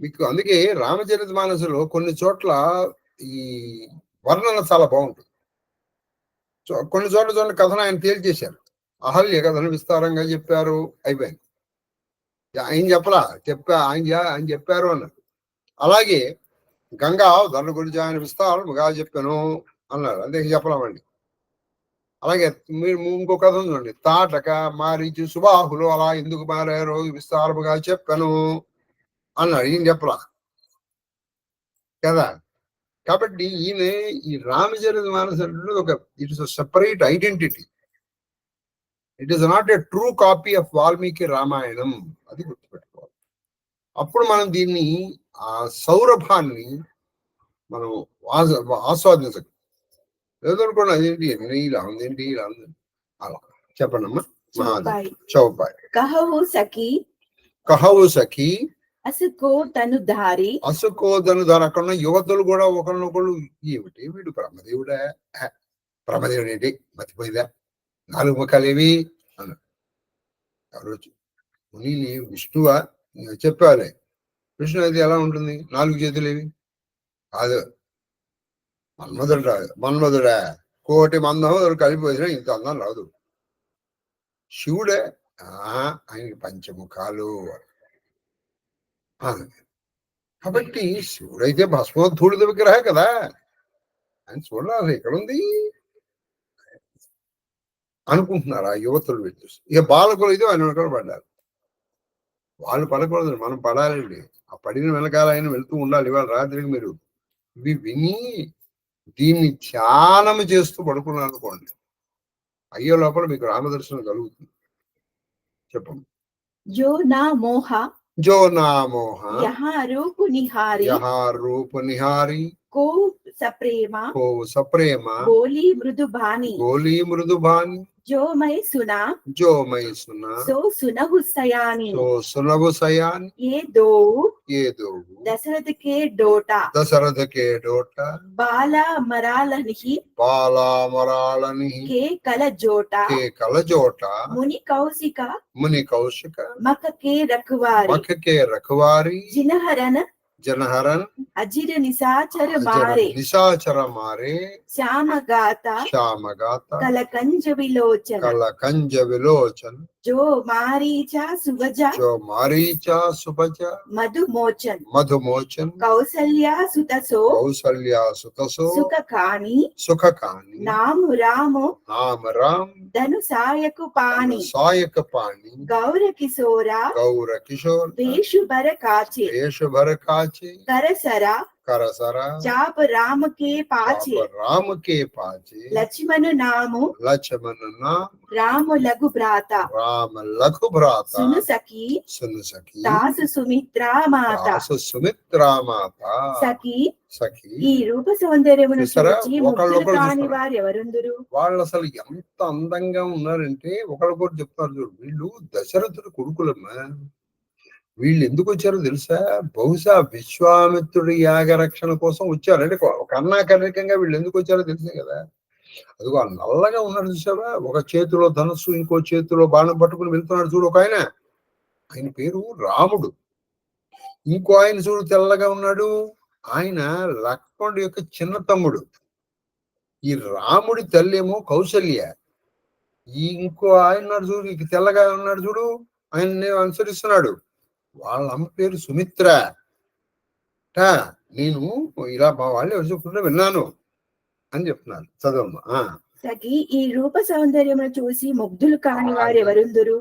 మీకు అందుకే రామచరిత మానసులో కొన్ని చోట్ల ఈ వర్ణన చాలా బాగుంటుంది. కొన్ని చోట్ల చూడండి, కథను ఆయన తేల్చేశారు. అహల్య కథను విస్తారంగా చెప్పారు, అయిపోయింది. ఆయన చెప్పలా, ఆయన చెప్పారు అన్నారు. అలాగే గంగా ధరణ గురించి ఆయన విస్తారంగా చెప్పాను అన్నారు, అంతే చెప్పలేమండి. అలాగే మీరు ఇంకో కథ ఉందండి, తాటక మారీచి సుబాహులు అలా ఎందుకు మారారో విస్తారముగా చెప్పాను అన్నాడు, ఈయన చెప్పలా కదా. కాబట్టి ఈయన ఈ రామచరిత మానస ఒక it is separate identity. It is not a true copy of Valmiki Ramayanam, అది గుర్తుపెట్టుకోవాలి. అప్పుడు మనం దీన్ని ఆ సౌరభాన్ని మనం ఆస్వాదించగలం. లేదనుకోండి అదేంటి ఇలా ఉందేంటి ఇలా ఉంది అలా. చెప్పండి అమ్మా. చౌపాయ్. కహవు సఖి అసుకోధనుధారి అక్కడ ఉన్న యువతులు కూడా ఒకరినొకళ్ళు ఏమిటి వీడు బ్రహ్మదేవుడా, బ్రహ్మదేవుడు ఏంటి మతిపోయిందా, 4 ముఖాలేవి అన్నాడు. ఎవరు ముని విష్ణువా చెప్పాలి. విష్ణు అయితే ఎలా ఉంటుంది, 4 చేతులేవి కాదు. మన్మధుడా కోటి మందం కలిపిపోయినా ఇంత అందం రాదు. శివుడే ఆయనకి 5 ముఖాలు. కాబట్టి శివుడైతే భస్మోద్ధూడిత విగ్రహ కదా, ఆయన చూడాలి ఎక్కడుంది అనుకుంటున్నారు ఆ యువతులు వెళ్ళి. ఇక బాలకులు అయితే ఆయన వెనకాల పడ్డారు. వాళ్ళు పడకూడదు, మనం పడాలండి. ఆ పడిన వెనకాల ఆయన వెళ్తూ ఉండాలి. ఇవాళ రాత్రికి మీరు ఇవి విని దీన్ని ధ్యానం చేస్తూ పడుకున్నారు అనుకోండి, అయ్యే లోపల మీకు రామదర్శనం కలుగుతుంది. చెప్పండి. జో నా మోహ యహ రూప నిహారి కో సప్రేమ గోలీ మృదుబాని జో మై సునా సో సునహు సయాని ఏ దో దశరథ కే డోటా బాలా మరాలని కే కల జోటా ముని కౌశిక మక కే రఖవారి జనహరన్ అజిర నిశాచర మారే శ్యామగాత కలకంజ విలోచన జో మారీచా సుభజ మధుమోచన్ కౌసల్యా సుతసో సుఖకాని నాము రామ్ ధను సాయకు పాని గౌర కిశోర వేషు భర కాచే करसरा चाप राम के पाचे लक्ष्मण नाम राम लघु भ्राता सुन सखी दास सुमित्रा माता सखी ఈ రూప సౌందర్యమును చూచి ముగ్ధులు కాని వారు ఎవరుందురు? వాళ్ళు అసలు ఎంత అందంగా ఉన్నారంటే ఒకరికొకరు చెప్తారు, చూడు వీళ్ళు దశరథుడు కొడుకులమ్మా. వీళ్ళు ఎందుకు వచ్చారో తెలుసా? బహుశా విశ్వామిత్రుడి యాగ రక్షణ కోసం వచ్చారు. అంటే కర్ణాకర్ణికంగా వీళ్ళు ఎందుకు వచ్చారో తెలిసే కదా. అదిగో నల్లగా ఉన్నాడు చూసావా, ఒక చేతిలో ధనుస్సు ఇంకో చేతిలో బాణం పట్టుకుని వెళ్తున్నాడు చూడు ఒక ఆయన పేరు రాముడు. ఇంకో ఆయన చూడు తెల్లగా ఉన్నాడు, ఆయన లక్ష్మణుడి యొక్క చిన్న తమ్ముడు. ఈ రాముడి తల్లి ఏమో కౌసల్య, ఇంకో ఆయన ఉన్నాడు చూడు, ఇక తెల్లగా ఉన్నాడు చూడు, ఆయన్ని అనుసరిస్తున్నాడు. వాళ్ళ అమ్మ పేరు సుమిత్ర. నేను ఇలా మా వాళ్ళు ఎవరు చెప్పుకుంటే విన్నాను అని చెప్తున్నారు. చదవమ్మా. సఖి ఈ రూప సౌందర్యమును చూసి ముగ్ధులు కాని వారు ఎవరుందురు.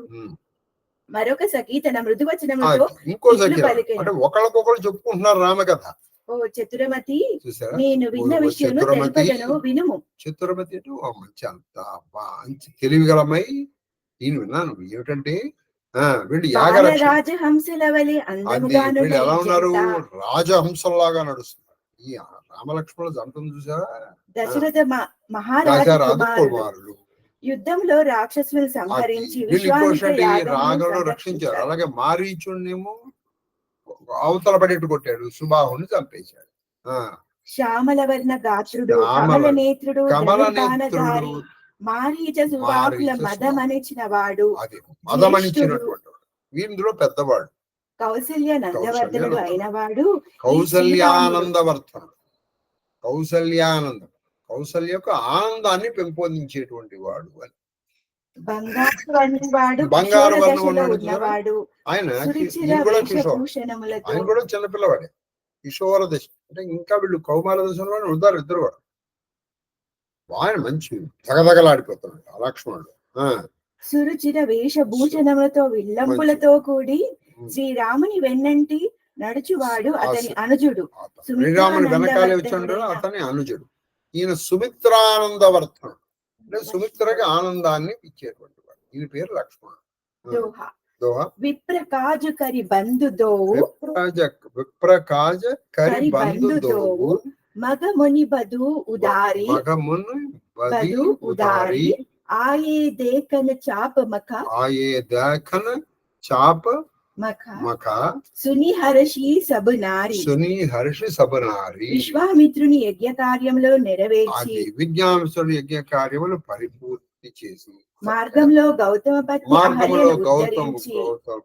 మరొక సఖి తన మృదువచనముతో ఇంకో సఖి ఇట్లు పలికెను. అంటే ఒకళ్ళకొకళ్ళు చెప్పుకుంటున్నారు రామకథ. ఓ చతురమతి, చూసారా? నేను విన్న ఓ విషయము చతురమతి. తెలుపదను వినుము. చిత్రమతి అంటే ఓ మంచి అంత మంచి తెలివిగలమ్మాయి. నేను విన్నాను. ఏమిటంటే వీళ్ళు యాగరక్ష, రాజహంసల వలె అది అందముగాను వీళ్ళు ఎలా ఉన్నారు, జంట. రాజహంసంలాగా నడుస్తున్నారు. ఈ రామలక్ష్మణుల జంటను చూసారా? దశరథ మహారాజు రాజారాజు కుమారుడు కుమారులు. యుద్ధంలో రాక్షసులను సంహరించి వీళ్ళు విశ్వామిత్ర ఇంకోటి యాగమును రాగంలో రక్షించారు. సంరక్షించారు. అలాగే మారీచుడినేమో అవతల పడేట్టు కొట్టాడు, సుబాహుని చంపేశాడు. శ్యామల వర్ణ గాత్రుడు, శ్యామల కమల నేత్రుడు, కమల ధనుర్బాణధారి, నేత్రుడు, మారీచ సుబాహుల మదమనిచిన వాడు, అది మదమనిచ్చినటువంటి వాడు. వీరిలో పెద్దవాడు కౌసల్య నందవర్ధనుడు అయిన వాడు, కౌసల్యానందవర్ధనుడు. కౌసల్యానందం, కౌసల్య యొక్క ఆనందాన్ని పెంపొందించేటువంటి వాడు అని. బంగారు వర్ణం వాడు, బంగారు కిశోర వర్ణం దశలో ఉన్నాడు ఉన్నవాడు, ఆయన. సురుచిర ఈయన కూడా కిషోర్, వేషభూషణములతో ఆయన కూడా చిన్నపిల్లవాడే. కిషోర దశ అంటే ఇంకా వీళ్ళు కౌమార దశలో ఉన్నారు ఇద్దరు కూడా. ఆయన మంచి తగదగలాడిపోతున్నాడు ఆ లక్ష్మణుడు. సురుచిర వేషభూషణములతో విల్లంబులతో కూడి శ్రీరాముని వెన్నంటి నడుచువాడు అతని అనుజుడు. శ్రీరాముని వెనకాలే వచ్చాడు అతని అనుజుడు. ఈయన సుమిత్రానందవర్ధనుడు, అంటే సుమిత్రకి ఆనందాన్ని ఇచ్చేటువంటి వాడు. ఈయన పేరు లక్ష్మణుడు. దోహ దోహ విప్రకాజు కరి బంధు దోవు, విప్రకాజ కరి బంధు దోవు, మగ ముని బదు ఉదారి, మగమును బదు ఉదారి, ఆయే దేకన చాప మఖ, ఆయే దేకన చాప మఖ, మఖ, సుని హర్షి సబు నారి, సుని హర్షి సబనారి. విశ్వామిత్రుని యజ్ఞ కార్యంలో నెరవేర్చి అది విజ్ఞానసుడి యజ్ఞ కార్యములు పరిపూర్తి చేసి మార్గంలో గౌతమ మార్గములో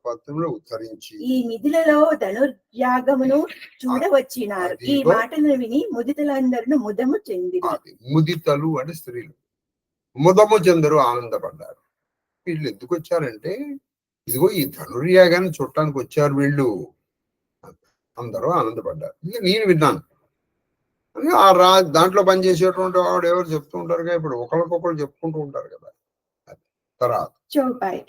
పత్ని ఉద్ధరించి ఈ నిధులలో ధనుర్యాగమును చూడవచ్చినారు. ఈ అదిగో. మాటలను విని ముదితలందరూ ముదము చెంది. అది ముదితలు అంటే స్త్రీలు ముదము చందరు ఆనందపడ్డారు. వీళ్ళు ఎందుకు వచ్చారంటే ఇదిగో ఈ ధనుర్యాగాన్ని చూడటానికి వచ్చారు వీళ్ళు. అందరూ ఆనందపడ్డారు. ఇది నేను విన్నాను. ఆ దాంట్లో పనిచేసేటువంటి వాడు ఎవరు చెప్తూ ఉంటారుగా, ఇప్పుడు ఒకరికొకరు చెప్పుకుంటూ ఉంటారు కదా. తర్వాత చౌపాయ్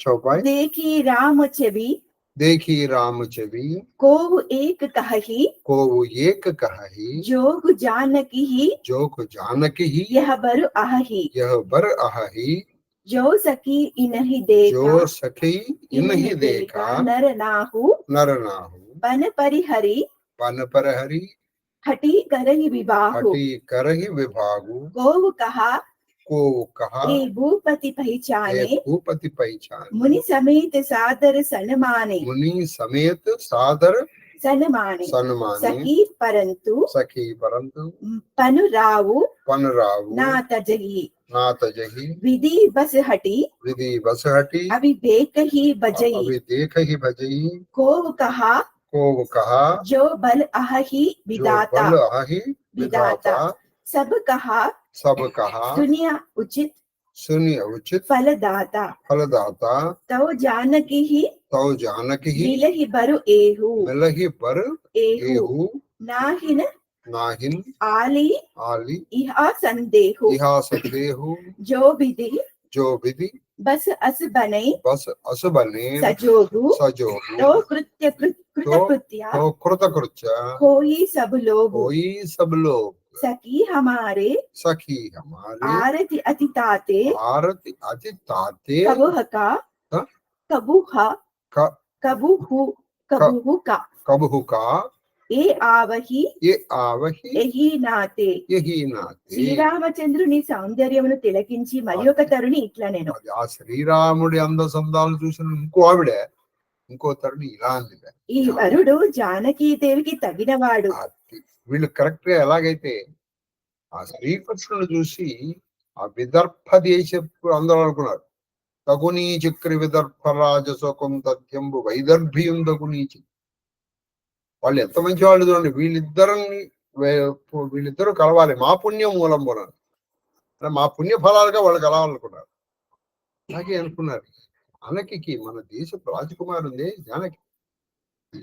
देखी राम छवि, देखी राम छवि, कोहु एक कहही, कोहु एक कहही, जोग जानकी ही, जोग जानकी ही, यह बर आहही, यह बर आहही, जो सकी इनहि देखा, जो सखी इनहि देखा, नर नाहु, नर नाहु, बन परिहरि, बन पर हरि, हटी करहि विबाहु, हटी करहि विभागु, कोहु कहा, को कहा, ए भूपति पहचाने, भूपति पहचान, मुनि समेत सादर सन्माने, मुनि समेत सादर सन्माने, सन्माने, सखी परंतु पनुरावु, ना तजही, विधि बस हटी, अभी देख ही बजई, को कहा, जो बल आहही विदाता, सब कहा, सुनिया उचित फलदाता, तो जानकी ही, मिलहि बरु एहु, नाहिन आली इहा संदेहु, जो विधि बस अस बने, सजोगु, तो कृत्य होई सब लोग, सखी हमारे आरती अतिताते, कबुह का ఏ ఆవహి ఎహి నాతే. శ్రీరామచంద్రుని సౌందర్యమును తిలకించి మరి ఒక తరుణి ఇట్లా నేను. ఆ శ్రీరాముడి అందసందాలు చూసిన ఇంకో తరుణి ఇలా అంది, ఈ వరుడు జానకీదేవికి తగినవాడు. వీళ్ళు కరెక్ట్ గా ఎలాగైతే ఆ శ్రీకృష్ణుని చూసి ఆ విదర్భ దేశపు అందరూ అనుకున్నారు, తగునీ చక్రి విదర్భ రాజసోకం తథ్యంబు వైదర్భియం తగునీ చక్రి. వాళ్ళు ఎంత మంచి వాళ్ళు చూడండి. వీళ్ళిద్దరూ కలవాలి మా పుణ్యం మూలం మూలం, మా పుణ్య ఫలాలుగా వాళ్ళు కలవాలనుకున్నారు. అలాగే అనుకున్నారు. జానకి మన దేశపు రాజకుమారు ఉంది జానకి,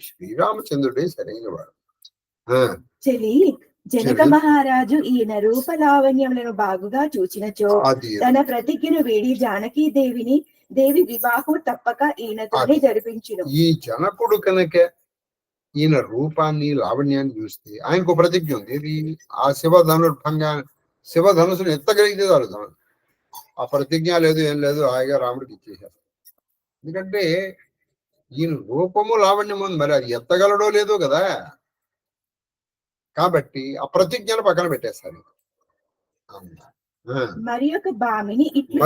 శ్రీరామచంద్రుడే సరైన వాడు. చెలి జనక మహారాజు ఈయన రూపలావణ్యములను బాగుగా చూచినచో అది తన ప్రతిజ్ఞను వేడి జానకీ దేవి వివాహం తప్పక ఈయనతోనే జరిపించును. ఈ జనకుడు కనుక ఈయన రూపాన్ని లావణ్యాన్ని చూస్తే ఆయనకు ప్రతిజ్ఞ ఉంది. ఇది ఆ శివధనుసును ఎత్తగలిగితే చాలు. ఆ ప్రతిజ్ఞ లేదు, ఏం లేదు, హాయిగా రాముడికి ఇచ్చేసారు. ఎందుకంటే ఈయన రూపము లావణ్యం ఉంది, మరి అది ఎత్తగలడో లేదో కదా. కాబట్టి ఆ ప్రతిజ్ఞను పక్కన పెట్టేస్తారు. మరి ఒక భామిని ఇట్లు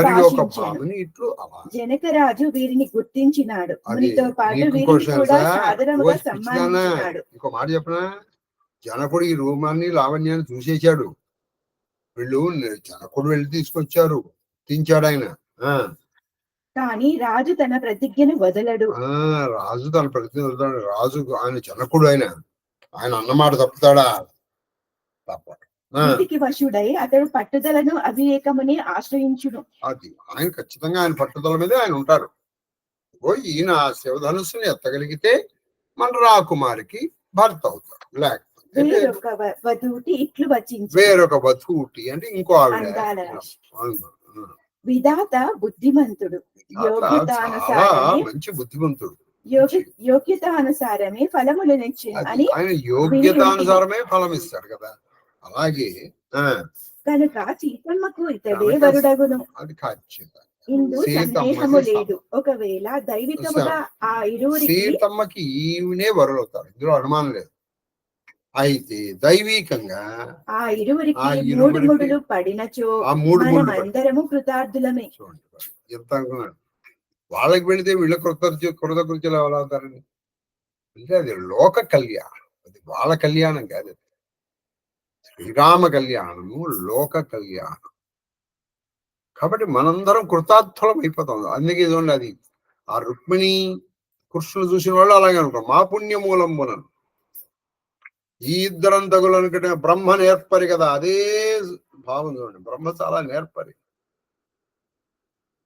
జనకరాజు వీరిని గుర్తించినాడు. మునితో పాటు వీరిని కూడా సాదరముగా సన్మానించినాడు. ఇంకో మాట చెప్పనా, జనకుడు ఈ రూపాన్ని లావణ్యాన్ని చూసేశాడు. వీళ్ళు జనకుడు వెళ్ళి తీసుకొచ్చారు, తించాడు ఆయన. కానీ రాజు తన ప్రతిజ్ఞను వదలడు. రాజు తన ప్రతిజ్ఞ వదలడు. రాజు ఆయన జనకుడు, ఆయన అన్నమాట తప్పుతాడా? తప్పడు. వీటికి వశుడై అతడు పట్టుదలను అవివేకముని ఆశ్రయించును. అది ఆయన ఖచ్చితంగా ఆయన పట్టుదల మీదే ఆయన ఉంటారు. ఈయన శివధనుస్సుని ఎత్తగలిగితే మన రాకుమారికి భర్త అవుతాడు. లేకపోతే వేరొక వధూటి ఇట్లు వచ్చింది. వేరొక వధూటి అంటే ఇంకో ఆవిడ. విధాత బుద్ధిమంతుడు, మంచి బుద్ధిమంతుడు, యోగ్యతానుసారమే ఫలములు అని ఆయన యోగ్యతానుసారమే ఫలం ఇస్తాడు కదా. అలాగే కనుక సీతమ్మకు ఇతడే వరుడగును. అది ఖచ్చితంగా ఇందు సందేహము లేదు. ఒకవేళ దైవికముగా ఆ ఇరువురికి సీతమ్మకి ఈవినే వరుడవుతారు, ఇందులో అనుమానం లేదు. అయితే దైవికంగా ఆ ఇరువురికి మూడు ముడులు పడినచో మనమందరము కృతార్థులమే. చూడండి ఎంత అనుకున్నాడు. వాళ్ళకి వెళితే వీళ్ళ కృతకృత్యులు ఎవరవుతారని అంటే అది లోక కళ్యాణం, అది వాళ్ళ కళ్యాణం కాదు. శ్రీరామ కళ్యాణము లోక కళ్యాణం. కాబట్టి మనందరం కృతార్థులం అయిపోతాం. అందుకే చూడండి, అది ఆ రుక్మిణి కృష్ణులు చూసిన వాళ్ళు అలాగే అనుకోండి, మా పుణ్యమూలంబునను ఈ ఇద్దరం తగులు అనుకుంటే బ్రహ్మ నేర్పరి కదా. అదే భావం చూడండి, బ్రహ్మ చాలా నేర్పరి.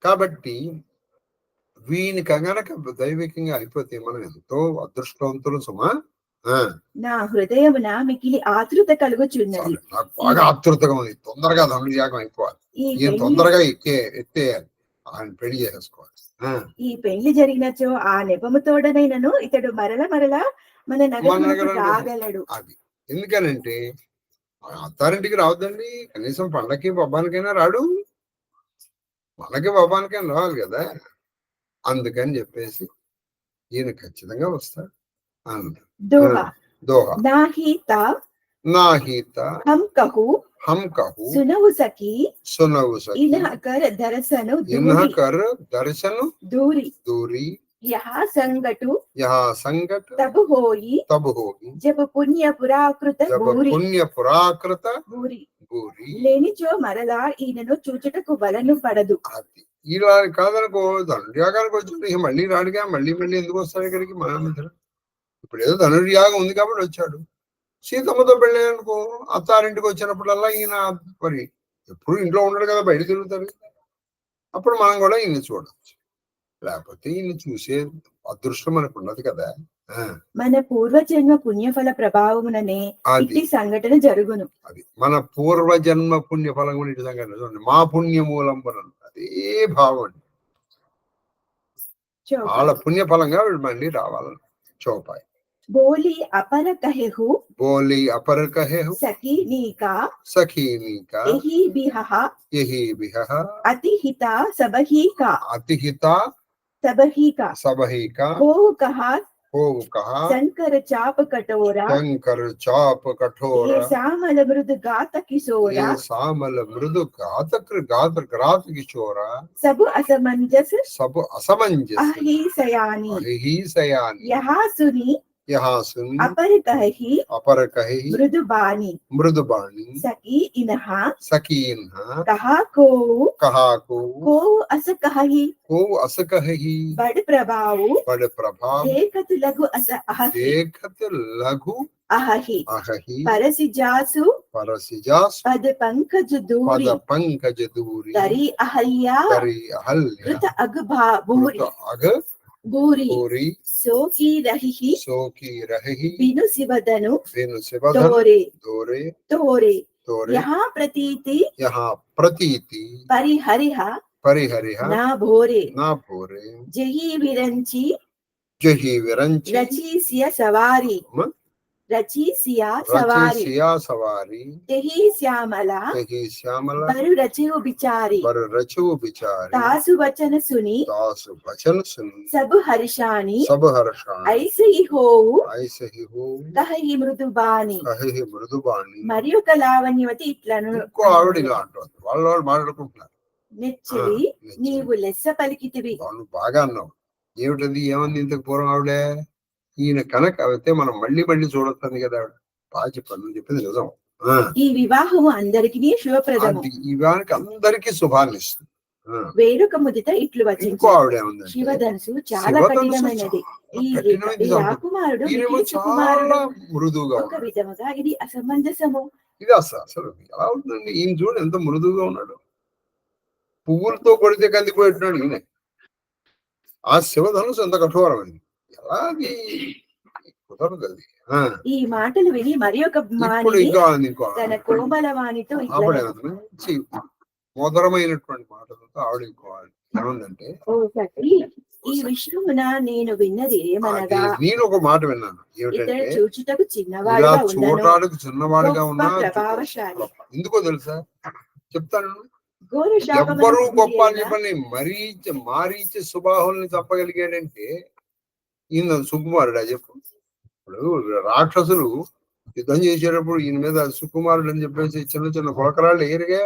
కాబట్టి వీనికి గనక దైవికంగా అయిపోతే మనం ఎంతో అదృష్టవంతులు సుమా. నా హృదయమున మికిలి ఆతృత కలుగుచున్నది. నాకు బాగా ఆతృతగా ఉంది, తొందరగా ధనుర్యాగం అయిపోవాలి, ఈయన తొందరగా ఎత్తేయాలి, ఆయన పెళ్లి చేసుకోవాలి. ఈ పెళ్లి జరిగినచో ఆ నెపముతోడనైనను ఇతడు మరల మన నగరానికి రాగలడు. అది ఎందుకనంటే అత్తారింటికి రావద్దండి, కనీసం పండక్కి పబ్బానికైనా రాడు, మనకి పబ్బానికైనా రావాలి కదా. అందుకని చెప్పేసి ఈయన ఖచ్చితంగా వస్తాడు. దోహా హమ్ కహు సునవు సఖీ ఇన్హ కర్ దర్శను దూరి यहाँ संगट तब होई जब पुण्य पुराकृत भूरी లేనిచో మరలా ఈయనను చూచుటకు వలను పడదు. ఇలా కాదనుకో, ధనుర్యాగానికి వచ్చి మళ్ళీ రాడుగా, మళ్ళీ ఎందుకు వస్తాడు ఇక్కడికి? మనం ఇప్పుడు ఏదో ధనుర్యాగం ఉంది కాబట్టి వచ్చాడు. సీతమ్మతో పెళ్ళి అనుకో, అత్తారింటికి వచ్చినప్పుడల్లా ఈయన మరి ఎప్పుడు ఇంట్లో ఉండడు కదా, బయట తిరుగుతాడు. అప్పుడు మనం కూడా ఈయన చూడవచ్చు. లేకపోతే ఈయన చూసే అదృష్టం మనకు ఉండదు కదా. మన పూర్వజన్మ పుణ్యఫల ప్రభావముననే ఇట్టి సంఘటన జరుగును. అది మన పూర్వజన్మ పుణ్యఫలం ఇటు సంఘటన చూడండి. మా పుణ్యమూలం అదే భావం అండి. వాళ్ళ పుణ్యఫలంగా మళ్ళీ రావాలని చౌపాయి. बोली अपर कहे हूँ सखी नीका यही बिहा अतिहिता सबही का हो कहा शंकर चाप कटोरा सामल मृद गात किशोरा सब असमंजस अही सयानी यहाँ सुनी యహాసుని అపరికహి అపరకహి మృదుబాణి మృదుబాణి సఖీ ఇనః సకీన్హ కహా కోవు కహాకు కోవు అసకహి కోవు అసకహి బడ్ ప్రభావు బడ ప్రభా దేకతు లఘు అస అహి దేఖత్ లఘు అహి అహి పరసిజాసు పరసిజాస్ పద పంకజ దూరి పద పంకజ దూరి దరి అహల్యా దరి అహల్య కృత అగుభా భూరి కృత అగ భూరి పూరి సోకి రహి సోకి రహి బిను శివదను వేను శివధన్ తోరే దోరే తోరే తోరే యహా ప్రతీతి యహా ప్రతీతి పరిహరిహ పరిహరిహ నా భోరే నా భోరే జహీ విరంచి జహి విరంచి రచీసియ సవారి మ? రచీసియ సవారి రచసియా సవారి తెహి శ్యామల తహి శ్యామల బరు రచయు బిచారి బరు రచు విచారి తాసు వచన సుని దాసు వచన సున్ సబు హర్షాని సబ హర్షాణి ఐసహి హోవు ఐసహి హో కహి మృదుబాని కహి మృదుబాణి మరి ఒక లావణ్యవతి ఇట్లను ఇంకో ఆవిడ ఇలా అంటుంది వాళ్ళు మాట్లాడుకుంటున్నారు నెచ్చలి నెచ్చి. నీవు లెస్స పలికితివి వాళ్ళు బాగా అన్నావు ఏమిటది ఏమంది ఇంతకు పూర్వం ఆవిడే ఈయన కనుక అయితే మనం మళ్ళీ మళ్ళీ చూడొస్తుంది కదా ఆవిడ బాగా చెప్పాను నువ్వు చెప్పింది నిజం ఆ, ఈ వివాహము అందరికీ శుభప్రదము అది ఇవానికి అందరికీ శుభాన్ని ఇస్తుంది ఆ, వేరొక ముదిత ఇట్లు ఇంకో వచించు ఆవిడ ఏముందంటే శివధనుసు చాలా శివధనుసు కఠినమైనది ఈ కఠినమైనది ఈ సంపద. రాకుమారుడు ఈయనేమో మిక్కిలి చాలా సుకుమారుడు మృదువుగా ఒక ఉన్నాడు విధముగా ఇది అసమంజసము ఇది అసలు ఎలా ఉంటుందండి ఈయన చూడు ఎంత మృదువుగా ఉన్నాడు పువ్వులతో కొడితే కందిపోయిట్టున్నాడు ఈయన ఆ శివధనుసు ఎంత కఠోరమైంది ఎలా అది కుదరదు అది ఆ, ఈ మాటలు విని మరి ఒక ఇప్పుడు మాని ఇంకో తన కోమలవాణితో ఇట్లా ఆవిడ మంచి మధురమైనటువంటి మాటలతో ఆవిడ ఇంకో ఏముందంటే ఓ సఖి ఈ విషయమున నేను విన్నది అదే ఏమనగా నేను ఒక మాట విన్నాను ఇతడు ఏమిటంటే చూచుటకు ఇలా చిన్నవాడుగా ఉన్నను చూడటానికి చిన్నవాడిగా గొప్ప ఉన్నా ప్రభావశాలి. ఎందుకో తెలుసా చెప్తాను ఘోర శాపమునకు ఎవ్వరూ గొప్ప అని గురి అయిన చెప్పని మారీచ సుబాహుల్ని చంపగలిగాడంటే ఈయన సుకుమారుడా చెప్పు ఇప్పుడు రాక్షసులు యుద్ధం చేసేటప్పుడు ఈయన మీద సుకుమారుడు అని చెప్పేసి చిన్న చిన్న కొలకరాళ్ళు వేయరుగా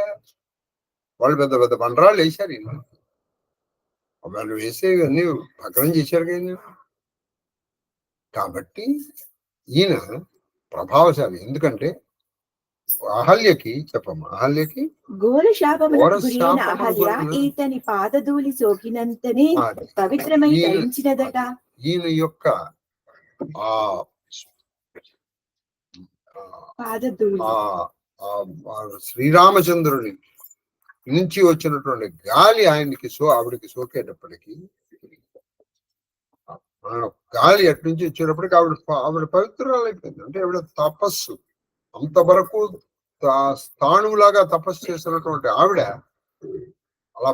వాళ్ళు పెద్ద పెద్ద బండరాళ్ళు వేశారు ఈయన వాళ్ళు వేసేవన్నీ భగ్నం చేశారు కదా కాబట్టి ఈయన ప్రభావశాలి ఎందుకంటే అహల్యకి చెప్పమ్మా అహల్యకి ఘోర శాపమునకు ఘోర గురైన శాపమునకు అహల్య గురైన- ఈతని పాదధూళి సోకినంతనే అది. పవిత్రమై ఈయన- ధరించినదట ఈయన యొక్క ఆ పాదధూళి ఆ ఆ శ్రీరామచంద్రుని నుంచి వచ్చినటువంటి గాలి ఆయనకి ఆవిడకి సోకేటప్పటికి ఆ గాలి అటు నుంచి వచ్చేటప్పటికి ఆవిడ పవిత్రురాలు అయిపోయింది అంటే ఆవిడ తపస్సు అంతవరకు స్థాణువులాగా తపస్సు చేసినటువంటి ఆవిడ అలా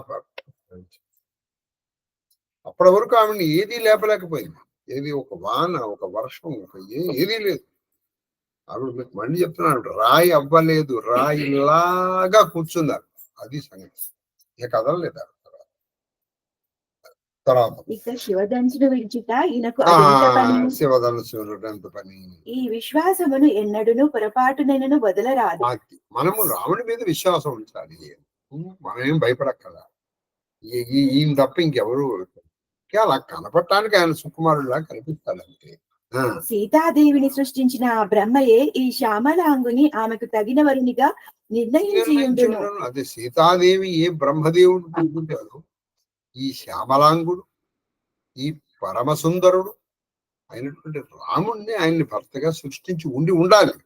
అప్పటి వరకు ఆవిడని ఏదీ లేపలేకపోయింది ఏది ఒక వాన ఒక వర్షం ఒక ఏదీ లేదు ఆవిడ మీకు మళ్ళీ చెప్తున్నాను రాయి అవ్వలేదు రాయిలాగా కూర్చున్నారు అది సంగతి ఇక కదలలేదు తర్వాత ఇక శివధనుసును విడిచిట ఈయనకు అదెంత పని శివధనుసు ఎంత పని ఈ విశ్వాసమును ఎన్నడును పొరపాటునైనను వదలరాదు మనము రాముడి మీద విశ్వాసం ఉంచాలి మనం ఏం భయపడక్కదా ఈయన తప్ప ఇంకెవరు అలా కనపడటానికి ఆయన సుకుమారుడులా కనిపిస్తాడు అంతే సీతాదేవిని సృష్టించిన ఆ బ్రహ్మయే ఈ శ్యామలాంగుని ఆమెకు తగిన వరునిగా నిర్ణయించి ఉండును అదే సీతాదేవి ఏ బ్రహ్మదేవుడు అనుకుంటాడు ఈ శ్యామలాంగుడు ఈ పరమ సుందరుడు అయినటువంటి రాముణ్ణి ఆయన్ని భర్తగా సృష్టించి ఉండాలి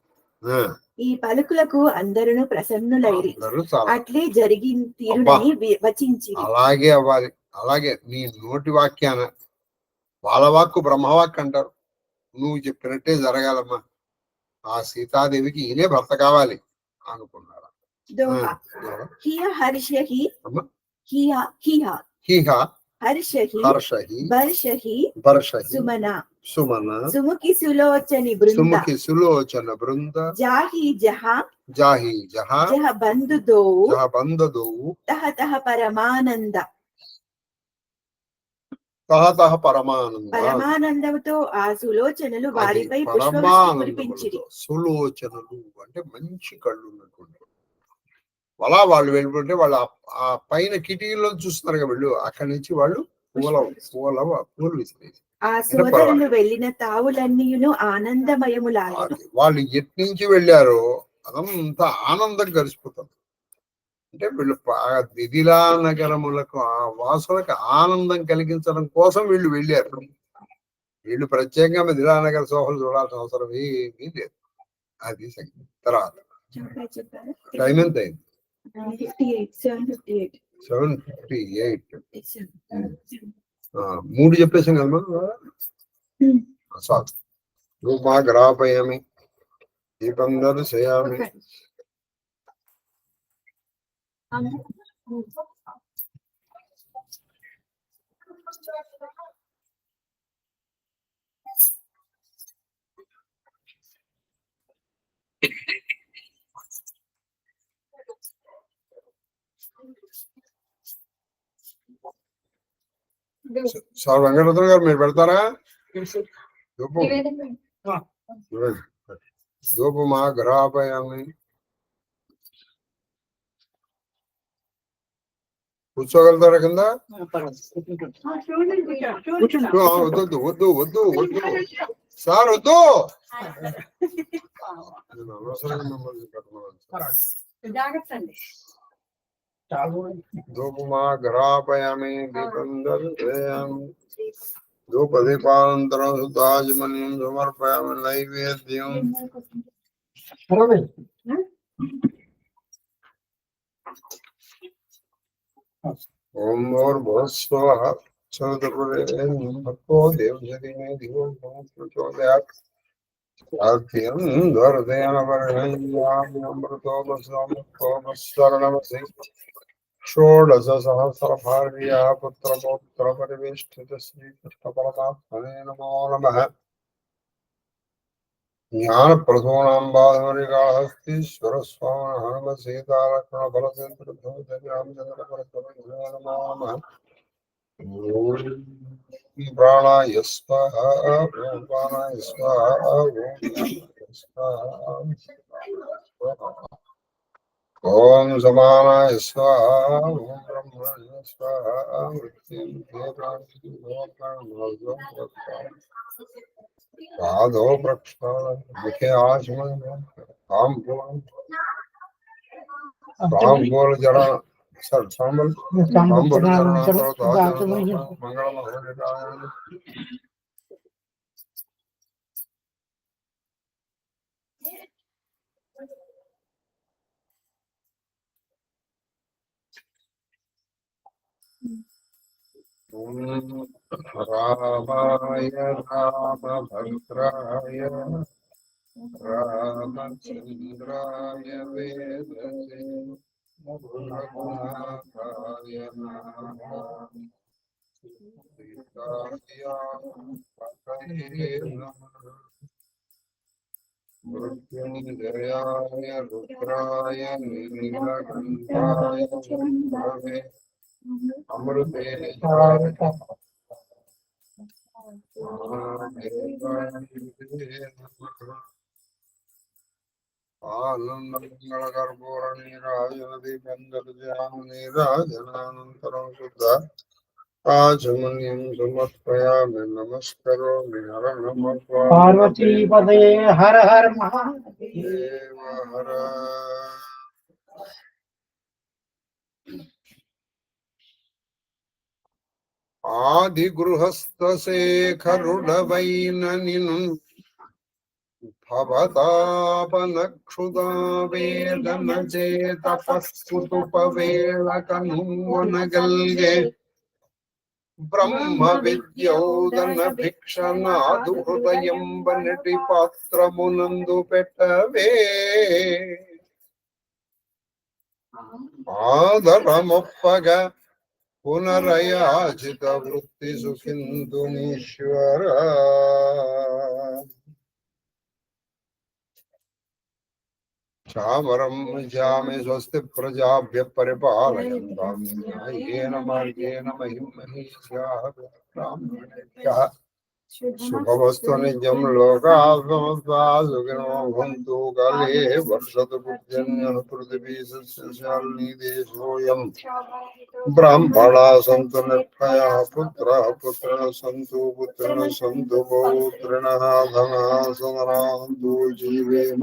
ఈ పలుకులకు అందరూ ప్రసన్నులైరి అందరూ చాలా అట్లే జరిగి తీరునని వచించి అలాగే అవ్వాలి అలాగే నీ నోటి వాక్యాన వాళ్ళ వాక్కు బ్రహ్మవాక్కు అంటారు నువ్వు చెప్పినట్టే జరగాలమ్మా ఆ సీతాదేవికి ఈయనే భర్త కావాలి అనుకున్నారు దోహ హియ హర్షహి అమ్మా? హియ హియ హిహ హర్షహి హర్షహి బర్షహి బర్షహి సుమన సుమన సుముఖి సులోచని బృంద సుముఖి సులోచన బృంద జాహి జహ జాహి జహ జహ బంధు దోవు జహ బందదు తహ తహ పరమానంద తహతహ పరమానంద పరమానందముతో ఆ సులోచనలు అది వారిపై పుష్పవృష్టి పరమానందములతో కురిపించిరి సులోచనలు అంటే మంచి కళ్ళు ఉన్నటువంటి అలా వాళ్ళు వెళ్ళిపోతే వాళ్ళు ఆ పైన కిటికీలో చూస్తున్నారు కదా వీళ్ళు అక్కడి నుంచి వాళ్ళు పూలు విసిరేసి ఆ సోదరులు వెళ్ళిన తావులన్నీయును ఆనందమయములాయెను. వాళ్ళు ఎటు నుంచి వెళ్ళారో అదంతా ఆనందం కలిసిపోతుంది. అంటే వీళ్ళు దిదిలా నగరములకు ఆ వాసులకు ఆనందం కలిగించడం కోసం వీళ్ళు వెళ్ళారు. వీళ్ళు ప్రత్యేకంగా మిథిలా నగర శోభలు చూడాల్సిన అవసరం ఏమీ లేదు. అది సంగతి. తర్వాత టైం ఎంత అయింది? 7:58. 3 చెప్పేసాం కదమ్మా. చాలు. రూపా గ్రాపయామి దీపం దర్శయామి. సార్ వెంకటరత్న గారు మీరు పెడతారా? ధూపమా గ్రాపయామి. కూర్చోగలుగుతారా కింద? వద్దు వద్దు వద్దు వద్దు సార్, వద్దు. ధూపమా గ్రాపయామి దీపం దర్శయామి. ధూపదీపానంతరం సుతాజమన్యం సమర్పయామి నైవేద్యం. ఓం భూర్భువస్సువః భర్గో దేవయతి మే ధియో యో నః ప్రచోదయాత్. సాధ్యం ధ్వరదేన వర్ణయామి అమృతో వస్వామృతోపస్వరణమసి. షోడశ సహస్ర భార్యా పుత్రపౌత్ర పరివేష్టిత శ్రీకృష్ణ పరమాత్మనే నమో నమః. జ్ఞాన ప్రసూనాం బాధమరికాహస్తీశ్వర స్వామి హనుమ సీతాలక్ష్మణ బలచంద్ర ప్రాణాయ స్వాహ. ప్రాణాయ స్వాహ. ఓం సమానాయ స్వాహ. ఓం బ్రహ్మణ్య స్వాహ. పాదో ప్రక్షాళన ముఖే ఆచమన తాంబూల జల సాంబల్ తాంబూల మంగళ. రామాయ రామభద్రాయ రామచంద్రాయ వేదసే రఘునాథాయ మృత్యుంజయాయ రుద్రాయ నీలకంఠాయ చంద్రవే అమృతే ఆనందమంగళకర్పూర నీరాజనదీపందర్జానీరాజనానంతరం శుద్ధ ఆచమన్యం సమర్పయామి. నమస్కరోమి. హర నమ పార్వతీపదే హర హర మహాదేవ. హర. ఆది గృహస్థ శేఖరుడవైన నిను భవతాపనక్షుదా వేదన చేత పస్కుతుపవేళ కనుగల్గే బ్రహ్మ విద్యోదన భిక్షనాదు హృదయం వనటి పాత్రమునందు పెట్టవే. ఆదరమొప్పగా పునరయాచిత వృత్తి సుఖిందునీశ్వర. చామరం జామి స్వస్తి ప్రజాభ్య పరిపాలయంతాం న్యాయేన మార్గేణ మహిం మహిష్యాః. శుభమస్తు నిత్యం లోకా సమస్తా సుఖినో భవంతు కాలే వర్షతు పృథ్వీ పృథివీ సస్యశాలినీ దేశోయం బ్రాహ్మణా సంతు నిర్భయా పుత్రః పుత్రిణః సంతు పుత్రిణః సంతు పౌత్రిణః ధనా సదనాంతు జీవేమ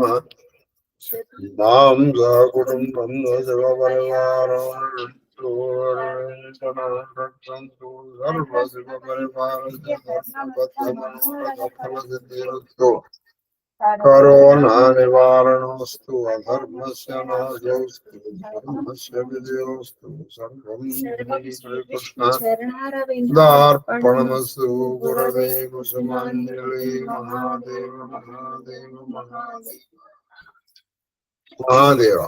నాం సకుటుంబం శివపరివారం రక్షంతు సర్వశివపరివారస్తు కరోనా నివారణోస్తు అధర్మస్య నాశోస్తు ధర్మస్య విజయోస్తు సర్వం శ్రీకృష్ణ దార్పణమస్తు గురవే కుసుమాంజలి Mahadeva Mahadeva Mahadeva Mahadeva.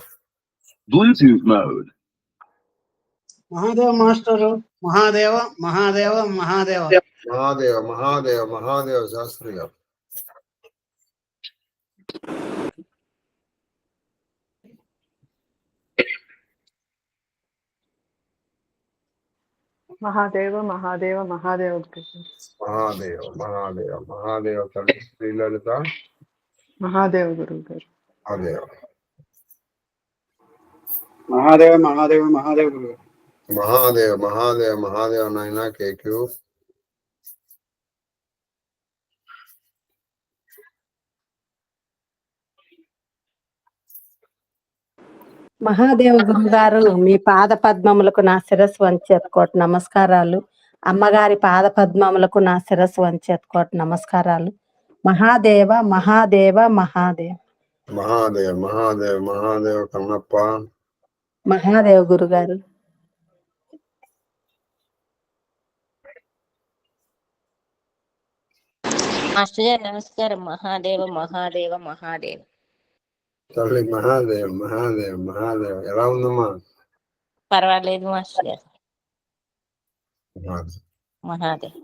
Bluetooth mode. Mahadeva master Mahadeva Mahadeva Mahadeva Mahadeva Mahadeva Mahadeva Shastri గారు. మహాదేవ మహాదేవ మహాదేవ మహాదేవ మహాదేవ మహాదేవ తల్లి శ్రీలలిత మహాదేవ గురువు గారు. మహాదేవ మహాదేవ మహాదేవ మహాదేవ గురువు మహాదేవ మహాదేవ మహాదేవ నాయన కేక్యూ మహాదేవ గురుగారు మీ పాద పద్మములకు నా శిరస్సు వంచేత్కోటి నమస్కారాలు. అమ్మగారి పాద పద్మములకు నా శిరస్సు వంచేత్కోటి నమస్కారాలు. మహాదేవ మహాదేవ మహాదేవ మహాదేవ మహాదేవ మహాదేవ కన్నప్ప మహాదేవ గురుగారు. మాస్టర్ గారు నమస్కారం. మహాదేవ మహాదేవ మహాదేవ. తల్లి మహాదేవ మహాదేవ మహాదేవ ఎలా ఉందమ్మా? పర్వాలేదు మాస్టర్ గారు. మహాదేవ మహాదేవ్